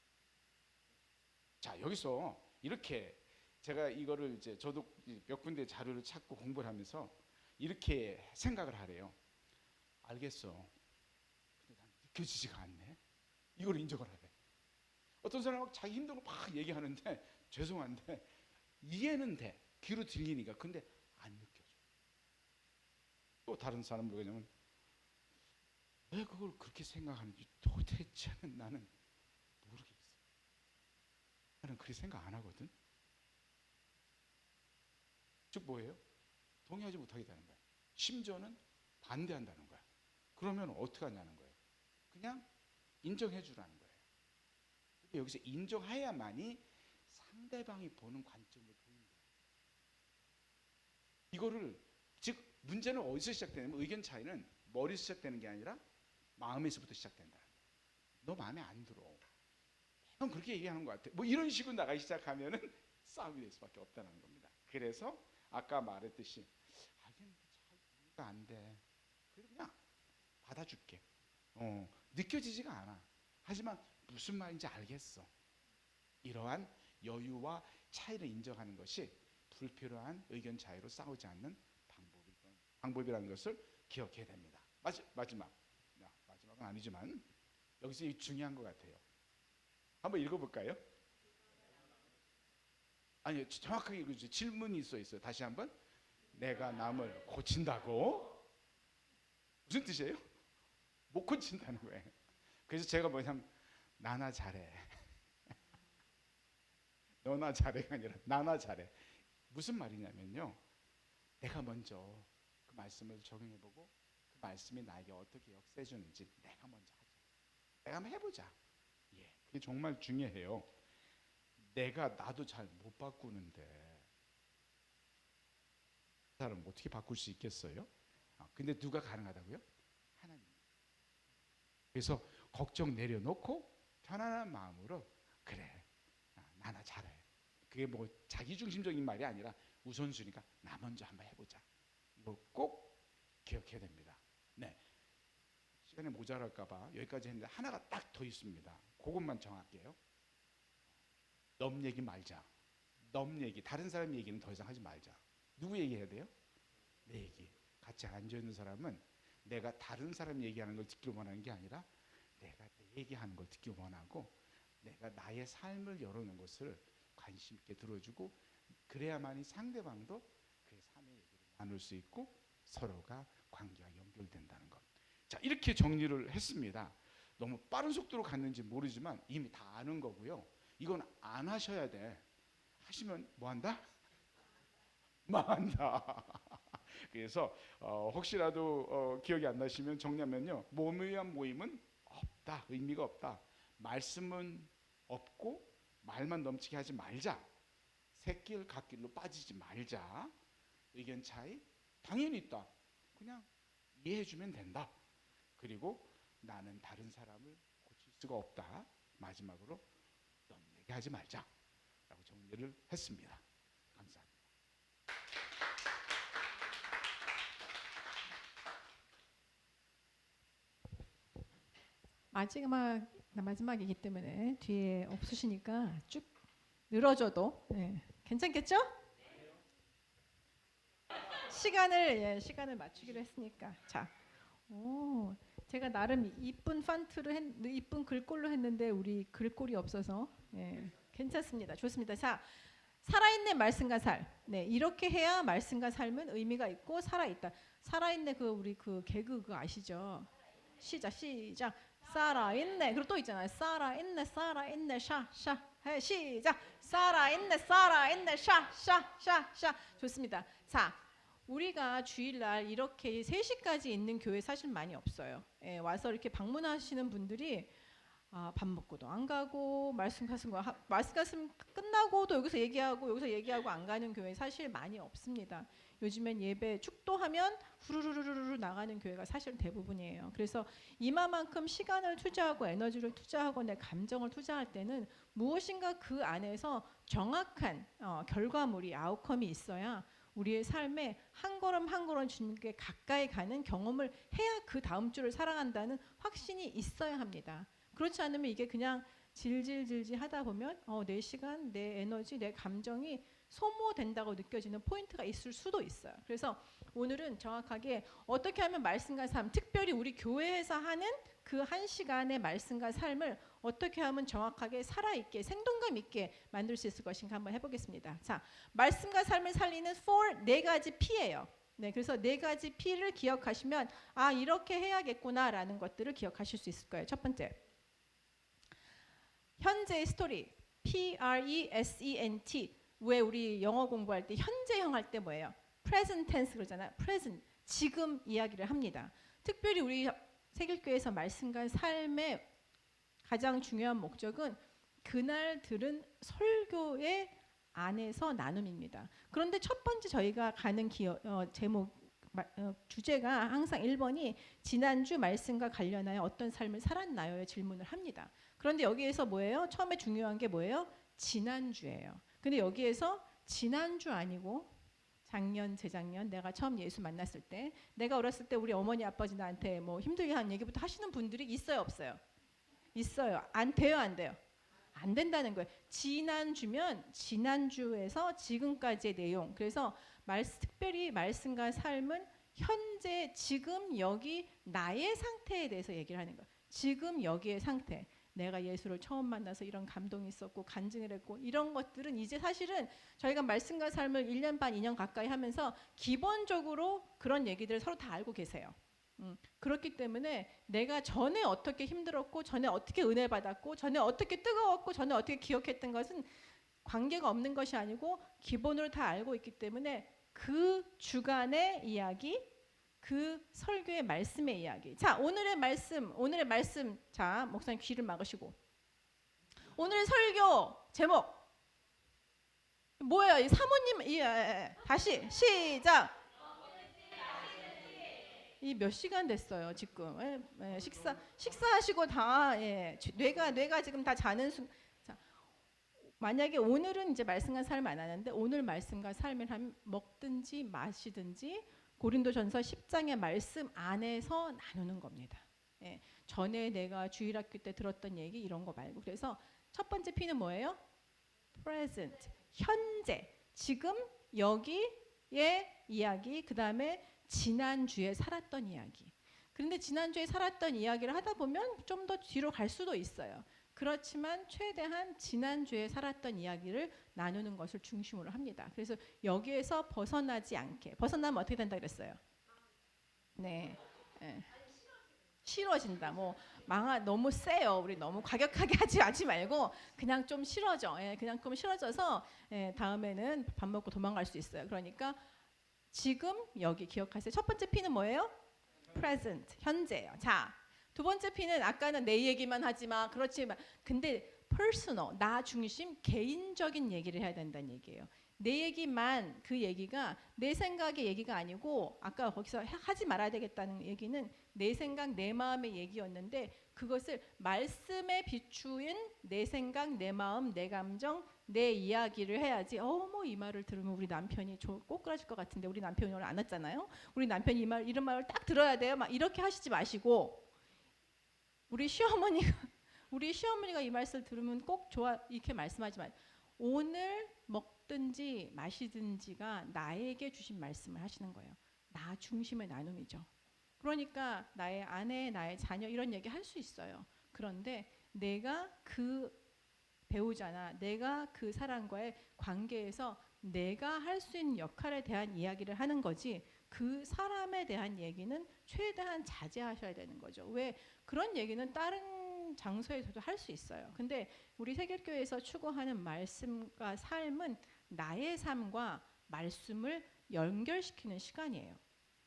자 여기서 이렇게 제가 이거를 이제 저도 몇 군데 자료를 찾고 공부를 하면서 이렇게 생각을 하래요. 알겠어. 근데 난 느껴지지가 않네. 이걸 인정을 하래. 어떤 사람은 자기 힘든 거 막 얘기하는데 죄송한데 이해는 돼. 귀로 들리니까. 근데 안 느껴져. 또 다른 사람은 뭐냐면 왜 그걸 그렇게 생각하는지 도대체는 나는 모르겠어. 나는 그렇게 생각 안 하거든. 즉 뭐예요? 동의하지 못하게 되는 거야. 심지어는 반대한다는 거야. 그러면 어떻게 하냐는 거예요. 그냥 인정해 주라는 거예요. 여기서 인정해야만이 상대방이 보는 관점을 보는 거예요. 이거를 즉 문제는 어디서 시작되냐면 의견 차이는 머리에서 시작되는 게 아니라 마음에서부터 시작된다. 너 마음에 안 들어. 형 그렇게 얘기하는 것 같아. 뭐 이런 식으로 나가기 시작하면은 싸움이 될 수밖에 없다는 겁니다. 그래서 아까 말했듯이 알겠는데 잘 이해가 안 돼. 그래도 그냥 받아줄게. 느껴지지가 않아. 하지만 무슨 말인지 알겠어. 이러한 여유와 차이를 인정하는 것이 불필요한 의견 차이로 싸우지 않는 방법이라는 것을 기억해야 됩니다. 마지막은 아니지만 여기서 중요한 것 같아요. 한번 읽어볼까요? 아니 정확하게 읽어주세요. 질문이 있어요. 다시 한번. 내가 남을 고친다고? 무슨 뜻이에요? 못 고친다는 거예요. 그래서 제가 뭐냐면 나나 잘해. 너나 잘해가 아니라 나나 잘해. 무슨 말이냐면요. 내가 먼저 그 말씀을 적용해보고 그 말씀이 나에게 어떻게 역사해주는지 내가 먼저 하자. 내가 한번 해보자. 예, 그게 정말 중요해요. 내가 나도 잘 못 바꾸는데 그 사람 어떻게 바꿀 수 있겠어요? 근데 누가 가능하다고요? 하나님. 그래서 걱정 내려놓고 편안한 마음으로 그래 나나 잘해. 그게 뭐 자기중심적인 말이 아니라 우선순위가 나 먼저 한번 해보자. 이걸 꼭 기억해야 됩니다. 네, 시간이 모자랄까봐 여기까지 했는데 하나가 딱 더 있습니다. 그것만 정할게요. 넘 얘기 말자. 넘 얘기, 다른 사람 얘기는 더 이상 하지 말자. 누구 얘기해야 돼요? 내 얘기. 같이 앉아있는 사람은 내가 다른 사람 얘기하는 걸 듣기를 원하는 게 아니라 내가 내 얘기하는 걸 듣기 원하고 내가 나의 삶을 열어놓은 것을 관심 있게 들어주고 그래야만이 상대방도 그의 삶의 얘기를 나눌 수 있고 서로가 관계가 연결된다는 것. 자, 이렇게 정리를 했습니다. 너무 빠른 속도로 갔는지 모르지만 이미 다 아는 거고요. 이건 안 하셔야 돼. 하시면 뭐 한다? 망한다. 그래서 혹시라도 기억이 안 나시면 정리하면요. 몸을 위한 모임은 없다. 의미가 없다. 말씀은 없고 말만 넘치게 하지 말자. 새길 갓길로 빠지지 말자. 의견 차이 당연히 있다. 그냥 이해해주면 된다. 그리고 나는 다른 사람을 고칠 수가 없다. 마지막으로 넌 내게 하지 말자. 라고 정리를 했습니다. 감사합니다. 마지막 나 마지막이기 때문에 뒤에 없으시니까 쭉 늘어져도 괜찮겠죠? 시간을 맞추기로 했으니까. 자, 제가 나름 이쁜 이쁜 글꼴로 했는데 우리 글꼴이 없어서 괜찮습니다. 좋습니다. 자, 살아있는 말씀과 삶. 네, 이렇게 해야 말씀과 삶은 의미가 있고 살아있다. 살아있네 우리 개그 그거 아시죠? 시작. 살아있네. 그리고 또 있잖아요. 살아있네 샤. 해, 시작. 살아있네 샤. 좋습니다. 자, 우리가 주일날 이렇게 3시까지 있는 교회 사실 많이 없어요. 와서 이렇게 방문하시는 분들이 밥 먹고도 안 가고 말씀 끝나고도 여기서 얘기하고 안 가는 교회 사실 많이 없습니다. 요즘엔 예배 축도하면 후루루루루 나가는 교회가 사실 대부분이에요. 그래서 이마만큼 시간을 투자하고 에너지를 투자하고 내 감정을 투자할 때는 무엇인가 그 안에서 정확한 결과물이 아웃컴이 있어야 우리의 삶에 한 걸음 한 걸음 주님께 가까이 가는 경험을 해야 그 다음 주를 살아간다는 확신이 있어야 합니다. 그렇지 않으면 이게 그냥 질질 하다 보면 내 시간, 내 에너지, 내 감정이 소모된다고 느껴지는 포인트가 있을 수도 있어요. 그래서 오늘은 정확하게 어떻게 하면 말씀과 삶, 특별히 우리 교회에서 하는 그 1시간의 말씀과 삶을 어떻게 하면 정확하게 살아있게 생동감 있게 만들 수 있을 것인가 한번 해보겠습니다. 자, 말씀과 삶을 살리는 4가지 P예요. 네, 그래서 4가지 P를 기억하시면 이렇게 해야겠구나라는 것들을 기억하실 수 있을 거예요. 첫 번째, 현재의 스토리, present. 왜 우리 영어 공부할 때 현재형 할 때 뭐예요? present tense 그러잖아요. present, 지금 이야기를 합니다. 특별히 우리 세길교회에서 말씀과 삶의 가장 중요한 목적은 그날 들은 설교의 안에서 나눔입니다. 그런데 첫 번째 저희가 가는 주제가 항상 1번이 지난주 말씀과 관련하여 어떤 삶을 살았나요의 질문을 합니다. 그런데 여기에서 뭐예요? 처음에 중요한 게 뭐예요? 지난주예요. 근데 여기에서 지난주 아니고 작년, 재작년 내가 처음 예수 만났을 때, 내가 어렸을 때 우리 어머니 아버지 나한테 뭐 힘들게 하는 얘기부터 하시는 분들이 있어요, 없어요? 있어요. 안 돼요, 안 돼요? 안 된다는 거예요. 지난주면 지난주에서 지금까지의 내용. 그래서 특별히 말씀과 삶은 현재, 지금 여기 나의 상태에 대해서 얘기를 하는 거예요. 지금 여기의 상태. 내가 예수를 처음 만나서 이런 감동이 있었고 간증을 했고 이런 것들은 이제 사실은 저희가 말씀과 삶을 1년 반, 2년 가까이 하면서 기본적으로 그런 얘기들을 서로 다 알고 계세요. 그렇기 때문에 내가 전에 어떻게 힘들었고 전에 어떻게 은혜 받았고 전에 어떻게 뜨거웠고 전에 어떻게 기억했던 것은 관계가 없는 것이 아니고 기본으로 다 알고 있기 때문에 그 주간의 이야기, 그 설교의 말씀의 이야기. 자, 오늘의 말씀. 자, 목사님 귀를 막으시고. 오늘의 설교 제목 뭐예요? 이 사모님 다시 시작. 이 몇 시간 됐어요 지금? 식사하시고 다 뇌가 지금 다 자는 자, 만약에 오늘은 이제 말씀과 삶 안 하는데 오늘 말씀과 삶을 하면 먹든지 마시든지 고린도전서 10장의 말씀 안에서 나누는 겁니다. 전에 내가 주일학교 때 들었던 얘기 이런 거 말고. 그래서 첫 번째 P는 뭐예요? present, 현재, 지금 여기의 이야기. 그 다음에 지난주에 살았던 이야기. 그런데 지난주에 살았던 이야기를 하다 보면 좀 더 뒤로 갈 수도 있어요. 그렇지만 최대한 지난주에 살았던 이야기를 나누는 것을 중심으로 합니다. 그래서 여기에서 벗어나지 않게. 벗어나면 어떻게 된다 그랬어요? 네. 싫어진다. 너무 세요. 우리 너무 과격하게 하지 말고 그냥 좀 싫어져. 그냥 좀 싫어져서 다음에는 밥 먹고 도망갈 수 있어요. 그러니까 지금 여기 기억하세요. 첫 번째 P는 뭐예요? present, 현재예요. 자, 두 번째 P는 아까는 내 얘기만 하지 마. 그렇지만 근데 personal, 나 중심, 개인적인 얘기를 해야 된다는 얘기예요. 내 얘기만, 그 얘기가 내 생각의 얘기가 아니고 아까 거기서 하지 말아야 되겠다는 얘기는 내 생각, 내 마음의 얘기였는데 그것을 말씀에 비추인 내 생각, 내 마음, 내 감정, 내 이야기를 해야지. 이 말을 들으면 우리 남편이 꼬꾸라질 것 같은데 우리 남편이 오늘 안 왔잖아요. 우리 남편이 이런 말을 딱 들어야 돼요. 막 이렇게 하시지 마시고 우리 시어머니가 우리 시어머니가 이 말씀을 들으면 꼭 좋아 이렇게 말씀하지만 오늘 먹든지 마시든지가 나에게 주신 말씀을 하시는 거예요. 나 중심의 나눔이죠. 그러니까 나의 아내, 나의 자녀 이런 얘기 할 수 있어요. 그런데 내가 그 배우자나 내가 그 사람과의 관계에서 내가 할 수 있는 역할에 대한 이야기를 하는 거지 그 사람에 대한 얘기는 최대한 자제하셔야 되는 거죠. 왜? 그런 얘기는 다른 장소에서도 할 수 있어요. 근데 우리 세계교회에서 추구하는 말씀과 삶은 나의 삶과 말씀을 연결시키는 시간이에요.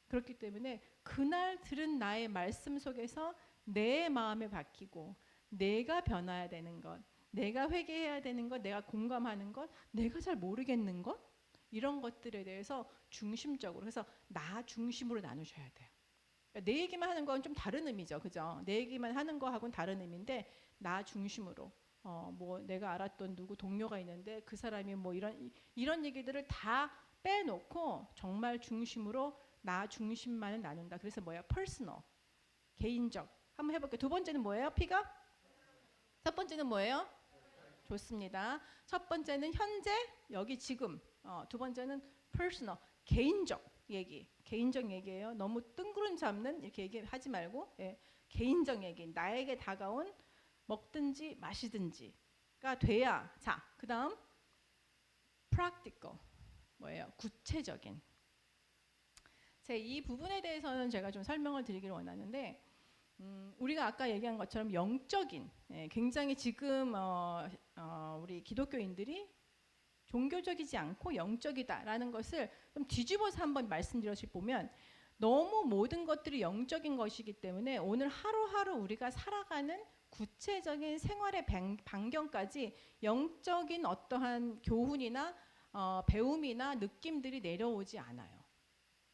그렇기 때문에 그날 들은 나의 말씀 속에서 내 마음이 바뀌고 내가 변화해야 되는 것, 내가 회개해야 되는 것, 내가 공감하는 것, 내가 잘 모르겠는 것 이런 것들에 대해서 중심적으로 그래서 나 중심으로 나누셔야 돼요. 그러니까 내 얘기만 하는 건 좀 다른 의미죠, 그죠? 내 얘기만 하는 거하고는 다른 의미인데 나 중심으로 뭐 내가 알았던 누구 동료가 있는데 그 사람이 뭐 이런 얘기들을 다 빼놓고 정말 중심으로 나 중심만을 나눈다. 그래서 뭐야? 퍼스널, 개인적. 한번 해볼게요. 두 번째는 뭐예요? P가? 첫 번째는 뭐예요? 좋습니다. 첫 번째는 현재, 여기 지금. 두 번째는 personal, 개인적 얘기. 개인적 얘기예요. 너무 뜬구름 잡는 이렇게 얘기하지 말고 개인적 얘기. 나에게 다가온 먹든지 마시든지가 돼야. 자, 그 다음 practical 뭐예요? 구체적인. 이 부분에 대해서는 제가 좀 설명을 드리기를 원하는데 우리가 아까 얘기한 것처럼 영적인 굉장히 지금 우리 기독교인들이 종교적이지 않고 영적이다라는 것을 좀 뒤집어서 한번 말씀드려서 보면 너무 모든 것들이 영적인 것이기 때문에 오늘 하루하루 우리가 살아가는 구체적인 생활의 반경까지 영적인 어떠한 교훈이나 배움이나 느낌들이 내려오지 않아요.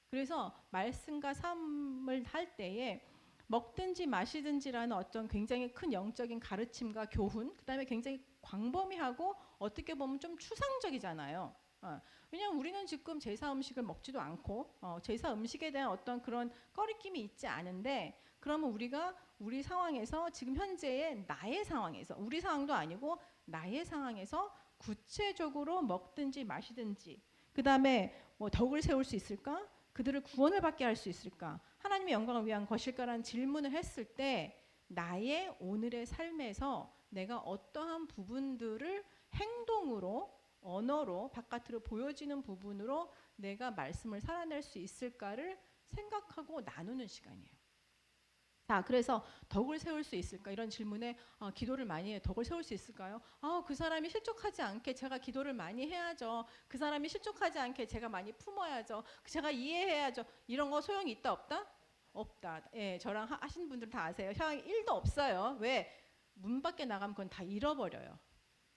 그래서 말씀과 삶을 할 때에 먹든지 마시든지라는 어떤 굉장히 큰 영적인 가르침과 교훈, 그 다음에 굉장히 광범위하고 어떻게 보면 좀 추상적이잖아요. 왜냐하면 우리는 지금 제사 음식을 먹지도 않고 제사 음식에 대한 어떤 그런 꺼리낌이 있지 않은데 그러면 우리가 우리 상황에서 지금 현재의 나의 상황에서 우리 상황도 아니고 나의 상황에서 구체적으로 먹든지 마시든지 그 다음에 뭐 덕을 세울 수 있을까? 그들을 구원을 받게 할 수 있을까? 하나님의 영광을 위한 것일까라는 질문을 했을 때 나의 오늘의 삶에서 내가 어떠한 부분들을 행동으로 언어로 바깥으로 보여지는 부분으로 내가 말씀을 살아낼 수 있을까를 생각하고 나누는 시간이에요. 자, 그래서 덕을 세울 수 있을까? 이런 질문에 기도를 많이 해요. 덕을 세울 수 있을까요? 그 사람이 실족하지 않게 제가 기도를 많이 해야죠. 그 사람이 실족하지 않게 제가 많이 품어야죠. 제가 이해해야죠. 이런 거 소용이 있다 없다? 없다. 예, 저랑 하신 분들 다 아세요. 소용이 1도 없어요. 왜? 문 밖에 나가면 그건 다 잃어버려요.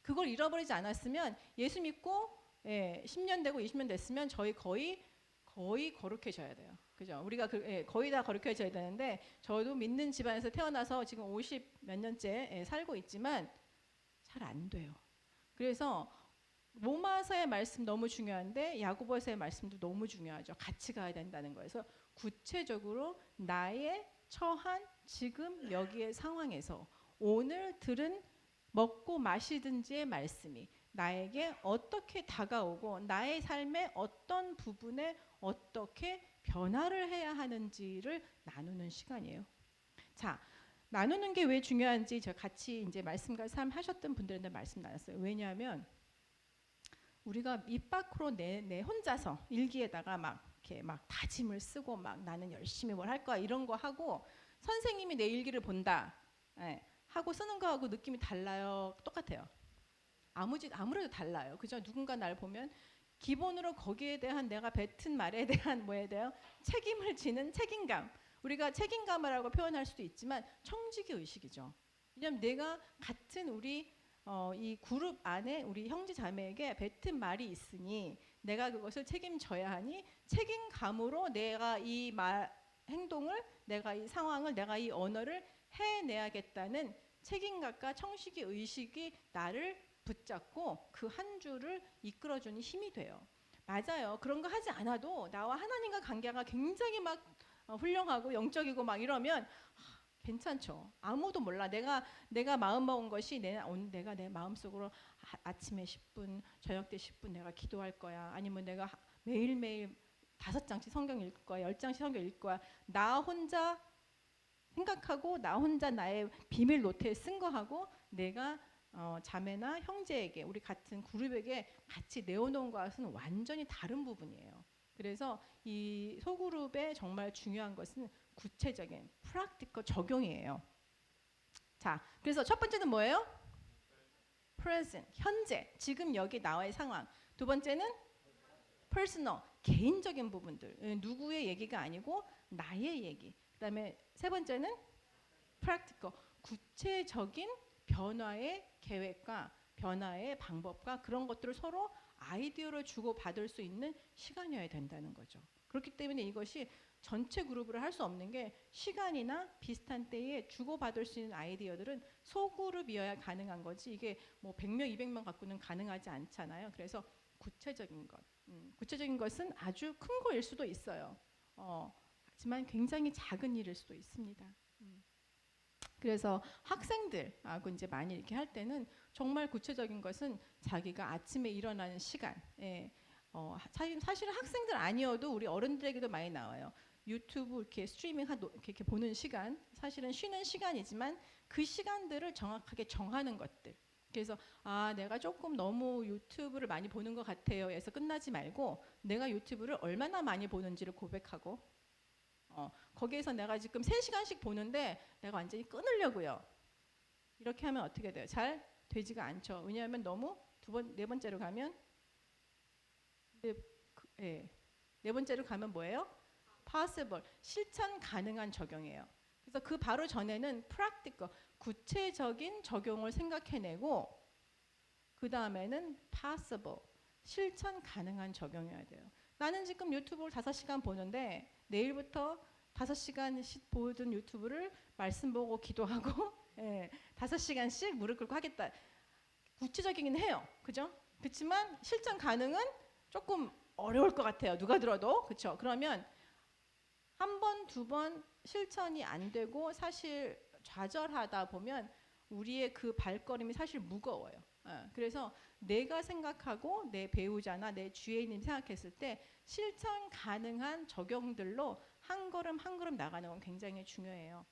그걸 잃어버리지 않았으면 예수 믿고 10년 되고 20년 됐으면 저희 거의 거룩해져야 돼요. 그죠? 우리가 거의 다 거룩해져야 되는데 저도 믿는 집안에서 태어나서 지금 50 몇 년째 살고 있지만 잘 안 돼요. 그래서 로마서의 말씀 너무 중요한데 야고보서의 말씀도 너무 중요하죠. 같이 가야 된다는 거예요. 그래서 구체적으로 나의 처한 지금 여기의 상황에서 오늘 들은 먹고 마시든지의 말씀이 나에게 어떻게 다가오고 나의 삶의 어떤 부분에 어떻게 변화를 해야 하는지를 나누는 시간이에요. 자, 나누는 게 왜 중요한지 제가 같이 이제 말씀과 삶 하셨던 분들한테 말씀 나눴어요. 왜냐하면 우리가 입 밖으로 내 혼자서 일기에다가 막 이렇게 막 다짐을 쓰고 막 나는 열심히 뭘 할 거야 이런 거 하고 선생님이 내 일기를 본다 하고 쓰는 거하고 느낌이 달라요. 똑같아요. 아무래도 달라요. 그죠? 누군가 날 보면 기본으로 거기에 대한 내가 뱉은 말에 대한 뭐에 대한 책임을 지는 책임감. 우리가 책임감이라고 표현할 수도 있지만 청지기 의식이죠. 왜냐하면 내가 같은 우리 이 그룹 안에 우리 형제 자매에게 뱉은 말이 있으니 내가 그것을 책임져야 하니 책임감으로 내가 이 행동을 내가 이 상황을 내가 이 언어를 해내야겠다는 책임감과 청지기 의식이 나를 붙잡고 그 한 주를 이끌어주는 힘이 돼요. 맞아요. 그런 거 하지 않아도 나와 하나님과 관계가 굉장히 막 훌륭하고 영적이고 막 이러면 괜찮죠. 아무도 몰라. 내가 마음 먹은 것이 내가 내 마음속으로 아침에 10분, 저녁 때 10분 내가 기도할 거야. 아니면 내가 매일매일 5장씩 성경 읽을 거야. 10장씩 성경 읽을 거야. 나 혼자 생각하고 나 혼자 나의 비밀 노트에 쓴 거 하고 내가 자매나 형제에게 우리 같은 그룹에게 같이 내어놓은 것은 완전히 다른 부분이에요. 그래서 이 소그룹에 정말 중요한 것은 구체적인 프랙티컬 적용이에요. 자, 그래서 첫 번째는 뭐예요? present, 현재, 지금 여기 나와의 상황. 두 번째는 personal, 개인적인 부분들. 누구의 얘기가 아니고 나의 얘기. 그다음에 세 번째는 practical, 구체적인 변화의 계획과 변화의 방법과 그런 것들을 서로 아이디어를 주고 받을 수 있는 시간이어야 된다는 거죠. 그렇기 때문에 이것이 전체 그룹으로 할 수 없는 게 시간이나 비슷한 때에 주고받을 수 있는 아이디어들은 소그룹이어야 가능한 거지 이게 뭐 100명, 200명 갖고는 가능하지 않잖아요. 그래서 구체적인 것, 구체적인 것은 아주 큰 거일 수도 있어요. 하지만 굉장히 작은 일일 수도 있습니다. 그래서 학생들하고 이제 많이 이렇게 할 때는 정말 구체적인 것은 자기가 아침에 일어나는 시간. 사실은 학생들 아니어도 우리 어른들에게도 많이 나와요. 유튜브 이렇게 스트리밍 이렇게 보는 시간, 사실은 쉬는 시간이지만 그 시간들을 정확하게 정하는 것들. 그래서 내가 조금 너무 유튜브를 많이 보는 것 같아요. 해서 끝나지 말고 내가 유튜브를 얼마나 많이 보는지를 고백하고 거기에서 내가 지금 3시간씩 보는데 내가 완전히 끊으려고요. 이렇게 하면 어떻게 돼요? 잘 되지가 않죠. 왜냐하면 너무 네 번째로 가면 네 번째로 가면 뭐예요? possible, 실천 가능한 적용이에요. 그래서 그 바로 전에는 practical, 구체적인 적용을 생각해내고 그 다음에는 possible, 실천 가능한 적용이어야 돼요. 나는 지금 유튜브를 5시간 보는데 내일부터 5시간 보던 유튜브를 말씀 보고 기도하고 5시간씩 무릎 꿇고 하겠다. 구체적이긴 해요. 그죠? 그렇지만 실천 가능은 조금 어려울 것 같아요. 누가 들어도. 그렇죠? 그러면 한 번, 두 번 실천이 안 되고 사실 좌절하다 보면 우리의 그 발걸음이 사실 무거워요. 그래서 내가 생각하고 내 배우자나 내 주위인이 생각했을 때 실천 가능한 적용들로 한 걸음 한 걸음 나가는 건 굉장히 중요해요.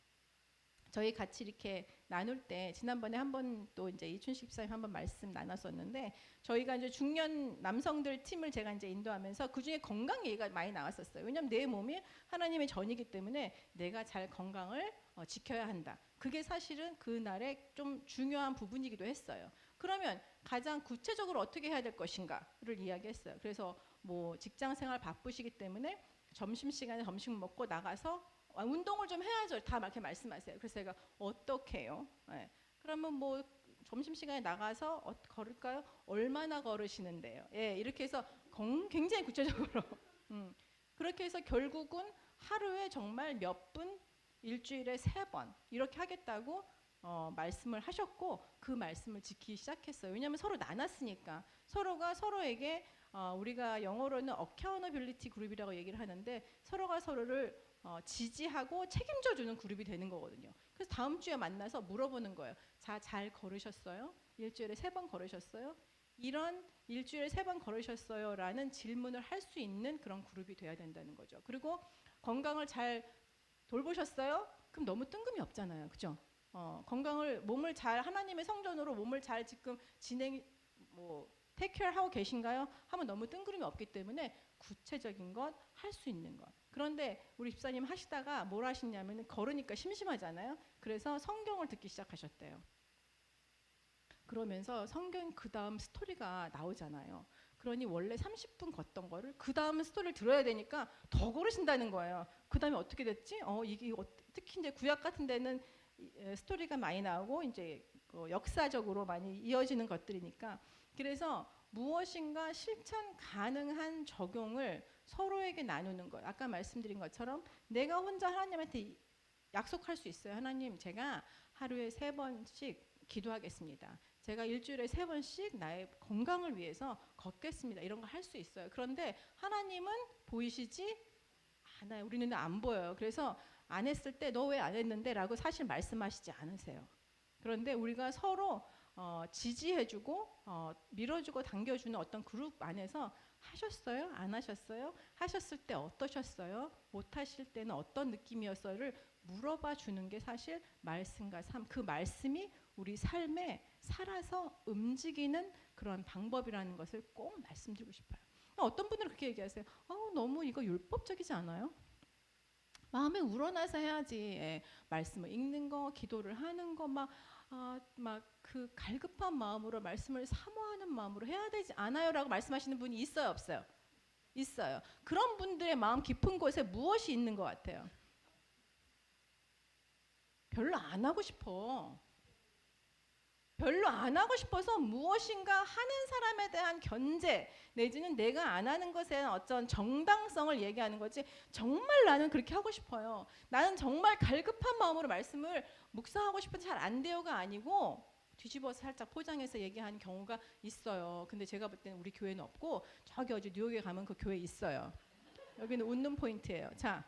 저희 같이 이렇게 나눌 때 지난번에 한 번 또 이제 이춘식 집사님 한번 말씀 나눴었는데 저희가 이제 중년 남성들 팀을 제가 이제 인도하면서 그 중에 건강 얘기가 많이 나왔었어요. 왜냐하면 내 몸이 하나님의 전이기 때문에 내가 잘 건강을 지켜야 한다. 그게 사실은 그날의 좀 중요한 부분이기도 했어요. 그러면 가장 구체적으로 어떻게 해야 될 것인가를 이야기했어요. 그래서 뭐 직장 생활 바쁘시기 때문에 점심시간에 점심 먹고 나가서 운동을 좀 해야죠. 다 이렇게 말씀하세요. 그래서 제가 어떻게 해요? 그러면 뭐 점심시간에 나가서 걸을까요? 얼마나 걸으시는데요? 이렇게 해서 굉장히 구체적으로 그렇게 해서 결국은 하루에 정말 몇 분, 일주일에 3번 이렇게 하겠다고 말씀을 하셨고 그 말씀을 지키기 시작했어요. 왜냐하면 서로 나눴으니까 서로가 서로에게 우리가 영어로는 accountability 그룹이라고 얘기를 하는데 서로가 서로를 지지하고 책임져 주는 그룹이 되는 거거든요. 그래서 다음 주에 만나서 물어보는 거예요. 자, 잘 걸으셨어요? 일주일에 3번 걸으셨어요? 이런 일주일에 3번 걸으셨어요? 라는 질문을 할 수 있는 그런 그룹이 돼야 된다는 거죠. 그리고 건강을 잘 돌보셨어요? 그럼 너무 뜬금이 없잖아요. 그죠? 몸을 잘 하나님의 성전으로 몸을 잘 지금 테이크케어 하고 계신가요? 하면 너무 뜬구름이 없기 때문에 구체적인 것, 할 수 있는 것. 그런데 우리 집사님 하시다가 뭘 하시냐면 걸으니까 심심하잖아요. 그래서 성경을 듣기 시작하셨대요. 그러면서 성경 그 다음 스토리가 나오잖아요. 그러니 원래 30분 걷던 거를 그 다음 스토리를 들어야 되니까 더 걸으신다는 거예요. 그 다음에 어떻게 됐지? 이게 특히 이제 구약 같은 데는 스토리가 많이 나오고 이제 역사적으로 많이 이어지는 것들이니까 그래서 무엇인가 실천 가능한 적용을 서로에게 나누는 것. 아까 말씀드린 것처럼 내가 혼자 하나님한테 약속할 수 있어요. 하나님, 제가 하루에 3번씩 기도하겠습니다. 제가 일주일에 3번씩 나의 건강을 위해서 걷겠습니다. 이런 거 할 수 있어요. 그런데 하나님은 보이시지 않아요. 우리 눈에 안 보여요. 그래서 안 했을 때 너 왜 안 했는데라고 사실 말씀하시지 않으세요. 그런데 우리가 서로 지지해주고 밀어주고 당겨주는 어떤 그룹 안에서 하셨어요? 안 하셨어요? 하셨을 때 어떠셨어요? 못하실 때는 어떤 느낌이었어요를 물어봐 주는 게 사실 말씀과 삶, 그 말씀이 우리 삶에 살아서 움직이는 그런 방법이라는 것을 꼭 말씀드리고 싶어요. 어떤 분들은 그렇게 얘기하세요. 너무 이거 율법적이지 않아요? 마음에 우러나서 해야지. 예, 말씀을 읽는 거, 기도를 하는 거, 막 그 갈급한 마음으로 말씀을 사모하는 마음으로 해야 되지 않아요라고 말씀하시는 분이 있어요, 없어요? 있어요. 그런 분들의 마음 깊은 곳에 무엇이 있는 것 같아요? 별로 안 하고 싶어. 별로 안 하고 싶어서 무엇인가 하는 사람에 대한 견제 내지는 내가 안 하는 것에 대한 어떤 정당성을 얘기하는 거지, 정말 나는 그렇게 하고 싶어요, 나는 정말 갈급한 마음으로 말씀을 묵상하고 싶은데 잘 안 돼요가 아니고 뒤집어서 살짝 포장해서 얘기하는 경우가 있어요. 근데 제가 볼 때는 우리 교회는 없고 저기 어디 뉴욕에 가면 그 교회 있어요. 여기는 웃는 포인트예요. 자,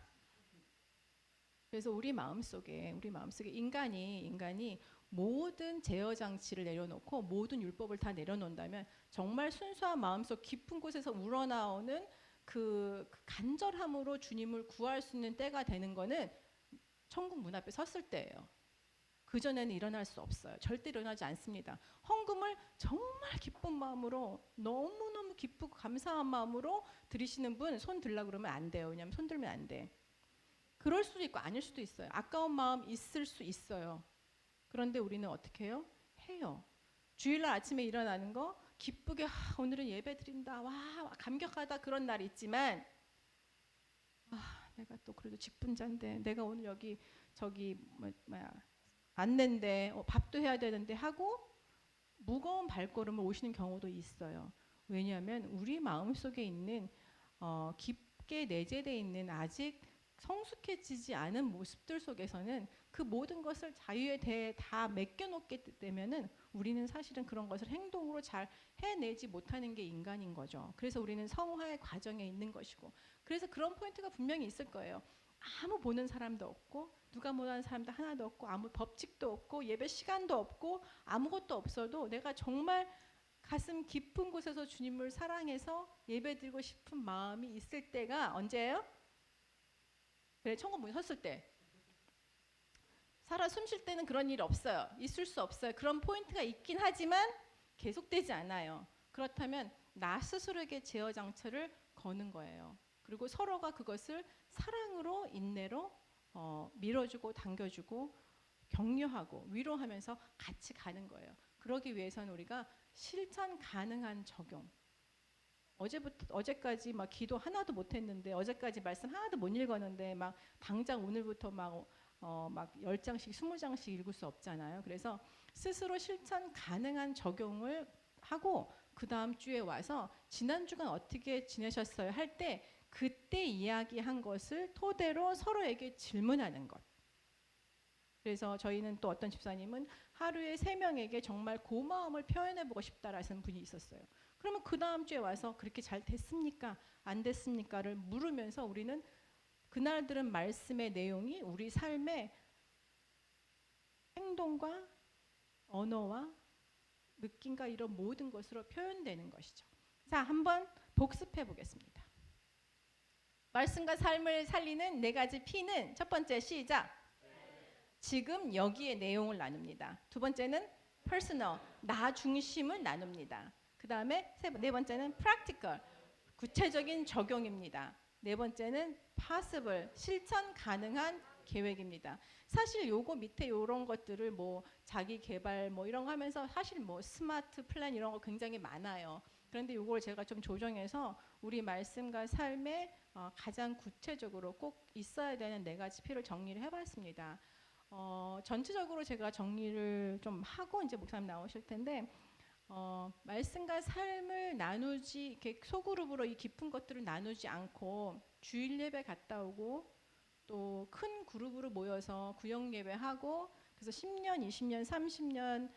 그래서 우리 마음속에 인간이 모든 제어 장치를 내려놓고 모든 율법을 다 내려놓는다면 정말 순수한 마음속 깊은 곳에서 우러나오는 그 간절함으로 주님을 구할 수 있는 때가 되는 거는 천국 문 앞에 섰을 때예요. 그 전에는 일어날 수 없어요. 절대 일어나지 않습니다. 헌금을 정말 기쁜 마음으로, 너무너무 기쁘고 감사한 마음으로 드리시는 분 손 들라 그러면 안 돼요. 왜냐하면 손 들면 안 돼. 그럴 수도 있고 아닐 수도 있어요. 아까운 마음 있을 수 있어요. 그런데 우리는 어떻게 해요? 해요. 주일날 아침에 일어나는 거 기쁘게 오늘은 예배 드린다, 와 감격하다, 그런 날이 있지만 내가 또 그래도 직분자인데 내가 오늘 여기 저기 안 낸데 밥도 해야 되는데 하고 무거운 발걸음을 오시는 경우도 있어요. 왜냐하면 우리 마음속에 있는 깊게 내재되어 있는 아직 성숙해지지 않은 모습들 속에서는 그 모든 것을 자유에 대해 다 맡겨놓게 되면은 우리는 사실은 그런 것을 행동으로 잘 해내지 못하는 게 인간인 거죠. 그래서 우리는 성화의 과정에 있는 것이고, 그래서 그런 포인트가 분명히 있을 거예요. 아무 보는 사람도 없고 누가 뭐라는 사람도 하나도 없고 아무 법칙도 없고 예배 시간도 없고 아무것도 없어도 내가 정말 가슴 깊은 곳에서 주님을 사랑해서 예배드리고 싶은 마음이 있을 때가 언제예요? 그래, 천국 문에 섰을 때. 살아 숨 쉴 때는 그런 일 없어요. 있을 수 없어요. 그런 포인트가 있긴 하지만 계속되지 않아요. 그렇다면 나 스스로에게 제어 장치를 거는 거예요. 그리고 서로가 그것을 사랑으로, 인내로 밀어주고 당겨주고 격려하고 위로하면서 같이 가는 거예요. 그러기 위해서는 우리가 실천 가능한 적용. 어제까지 막 기도 하나도 못했는데, 어제까지 말씀 하나도 못 읽었는데 막 당장 오늘부터 막 10장씩 20장씩 읽을 수 없잖아요. 그래서 스스로 실천 가능한 적용을 하고 그 다음 주에 와서 지난 주간 어떻게 지내셨어요 할 때 그때 이야기한 것을 토대로 서로에게 질문하는 것. 그래서 저희는 또 어떤 집사님은 하루에 3명에게 정말 고마움을 표현해보고 싶다라는 분이 있었어요. 그러면 그 다음 주에 와서 그렇게 잘 됐습니까? 안 됐습니까?를 물으면서 우리는 그날 들은 말씀의 내용이 우리 삶의 행동과 언어와 느낌과 이런 모든 것으로 표현되는 것이죠. 자, 한번 복습해 보겠습니다. 말씀과 삶을 살리는 4가지 P는 첫 번째, 시작. 지금 여기에 내용을 나눕니다. 두 번째는 personal, 나 중심을 나눕니다. 그 다음에 네 번째는 practical, 구체적인 적용입니다. 네 번째는 possible, 실천 가능한 계획입니다. 사실 요거 밑에 요런 것들을 뭐 자기 개발 뭐 이런 거 하면서 사실 뭐 스마트 플랜 이런 거 굉장히 많아요. 그런데 요걸 제가 좀 조정해서 우리 말씀과 삶에 가장 구체적으로 꼭 있어야 되는 4가지 P를 정리를 해봤습니다. 전체적으로 제가 정리를 좀 하고 이제 목사님 나오실 텐데, 말씀과 삶을 나누지, 이렇게 소그룹으로 이 깊은 것들을 나누지 않고 주일 예배 갔다 오고 또 큰 그룹으로 모여서 구역 예배하고, 그래서 10년, 20년, 30년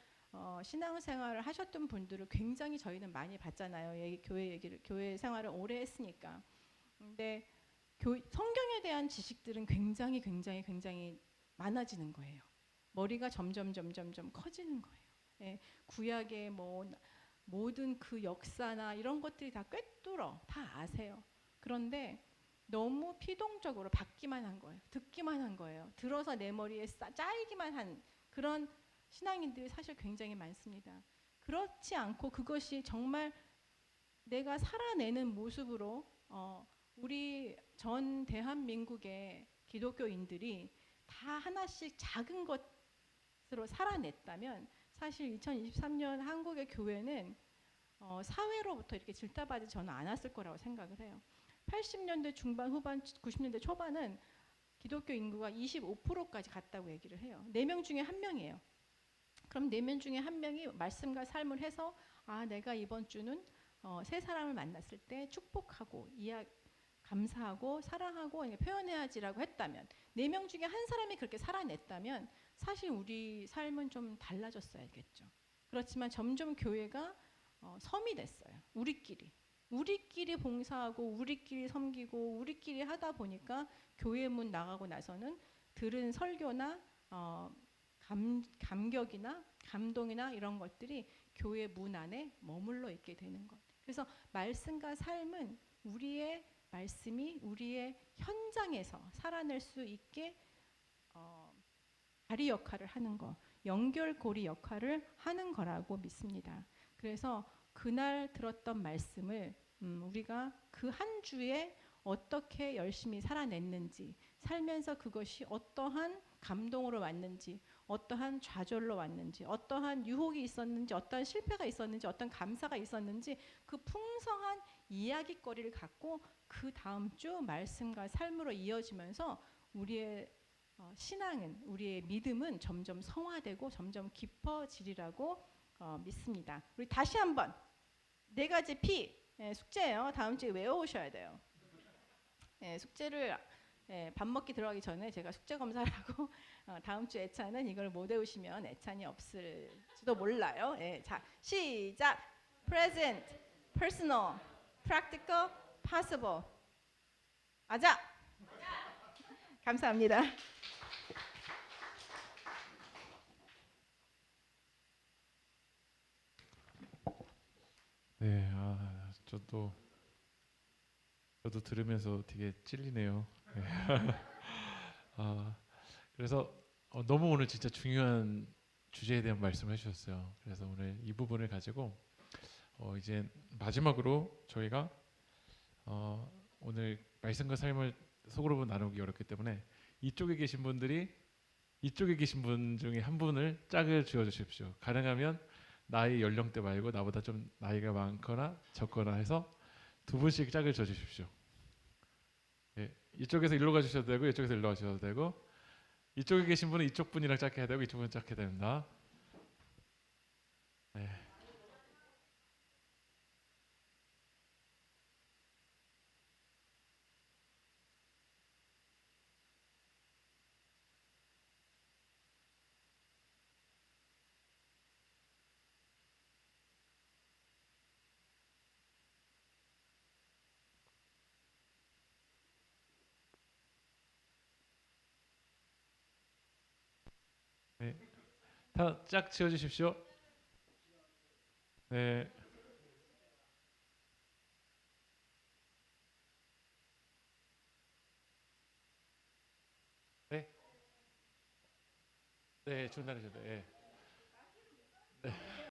신앙생활을 하셨던 분들을 굉장히 저희는 많이 봤잖아요. 교회 생활을 오래 했으니까. 근데 성경에 대한 지식들은 굉장히 많아지는 거예요. 머리가 점점 커지는 거예요. 예, 구약의 뭐 모든 그 역사나 이런 것들이 다 꿰뚫어 다 아세요. 그런데 너무 피동적으로 받기만 한 거예요. 듣기만 한 거예요. 들어서 내 머리에 짜이기만 한 그런 신앙인들이 사실 굉장히 많습니다. 그렇지 않고 그것이 정말 내가 살아내는 모습으로 우리 전 대한민국의 기독교인들이 다 하나씩 작은 것으로 살아냈다면 사실 2023년 한국의 교회는 사회로부터 이렇게 질타받지 저는 않았을 거라고 생각을 해요. 80년대 중반 후반 90년대 초반은 기독교 인구가 25%까지 갔다고 얘기를 해요. 4명 중에 1명이에요. 그럼 4명 중에 1명이 말씀과 삶을 해서 내가 이번 주는 새 사람을 만났을 때 축복하고 감사하고 사랑하고 표현해야지라고 했다면 4명 중에 한 사람이 그렇게 살아냈다면 사실 우리 삶은 좀 달라졌어야겠죠. 그렇지만 점점 교회가 섬이 됐어요. 우리끼리 봉사하고 우리끼리 섬기고 우리끼리 하다 보니까 교회 문 나가고 나서는 들은 설교나 감격이나 감동이나 이런 것들이 교회 문 안에 머물러 있게 되는 것. 그래서 말씀과 삶은 우리의 말씀이 우리의 현장에서 살아낼 수 있게 다리 역할을 하는 거, 연결고리 역할을 하는 거라고 믿습니다. 그래서 그날 들었던 말씀을 우리가 그 한 주에 어떻게 열심히 살아냈는지, 살면서 그것이 어떠한 감동으로 왔는지, 어떠한 좌절로 왔는지, 어떠한 유혹이 있었는지, 어떠한 실패가 있었는지, 어떤 감사가 있었는지 그 풍성한 이야기거리를 갖고 그 다음 주 말씀과 삶으로 이어지면서 우리의 신앙은, 우리의 믿음은 점점 성화되고 점점 깊어지리라고 믿습니다. 우리 다시 한번 4가지 P 숙제예요. 다음 주에 외워오셔야 돼요. 숙제를 밥 먹기 들어가기 전에 제가 숙제 검사를 하고 다음 주 애찬은 이걸 못 외우시면 애찬이 없을지도 몰라요. 자, 시작. Present, personal, practical, possible. 맞아. 감사합니다. 네, 저도 들으면서 되게 찔리네요. 네. 그래서 너무 오늘 진짜 중요한 주제에 대한 말씀을 해주셨어요. 그래서 오늘 이 부분을 가지고 이제 마지막으로 저희가 오늘 말씀과 삶을 속으로 나누기 어렵기 때문에 이쪽에 계신 분들이 이쪽에 계신 분 중에 한 분을 짝을 지어 주십시오. 가능하면 나이 연령대 말고 나보다 좀 나이가 많거나 적거나 해서 2분씩 짝을 지어 주십시오. 예, 이쪽에서 일로 가주셔도 되고 이쪽에서 일로 가셔도 되고 이쪽에 계신 분은 이쪽 분이랑 짝게 해야 되고 이쪽 분은 짝게 됩니다. 네. 네. 다 짝 지어 주십시오. 네. 네. 네, 중단하셔도 돼. 네.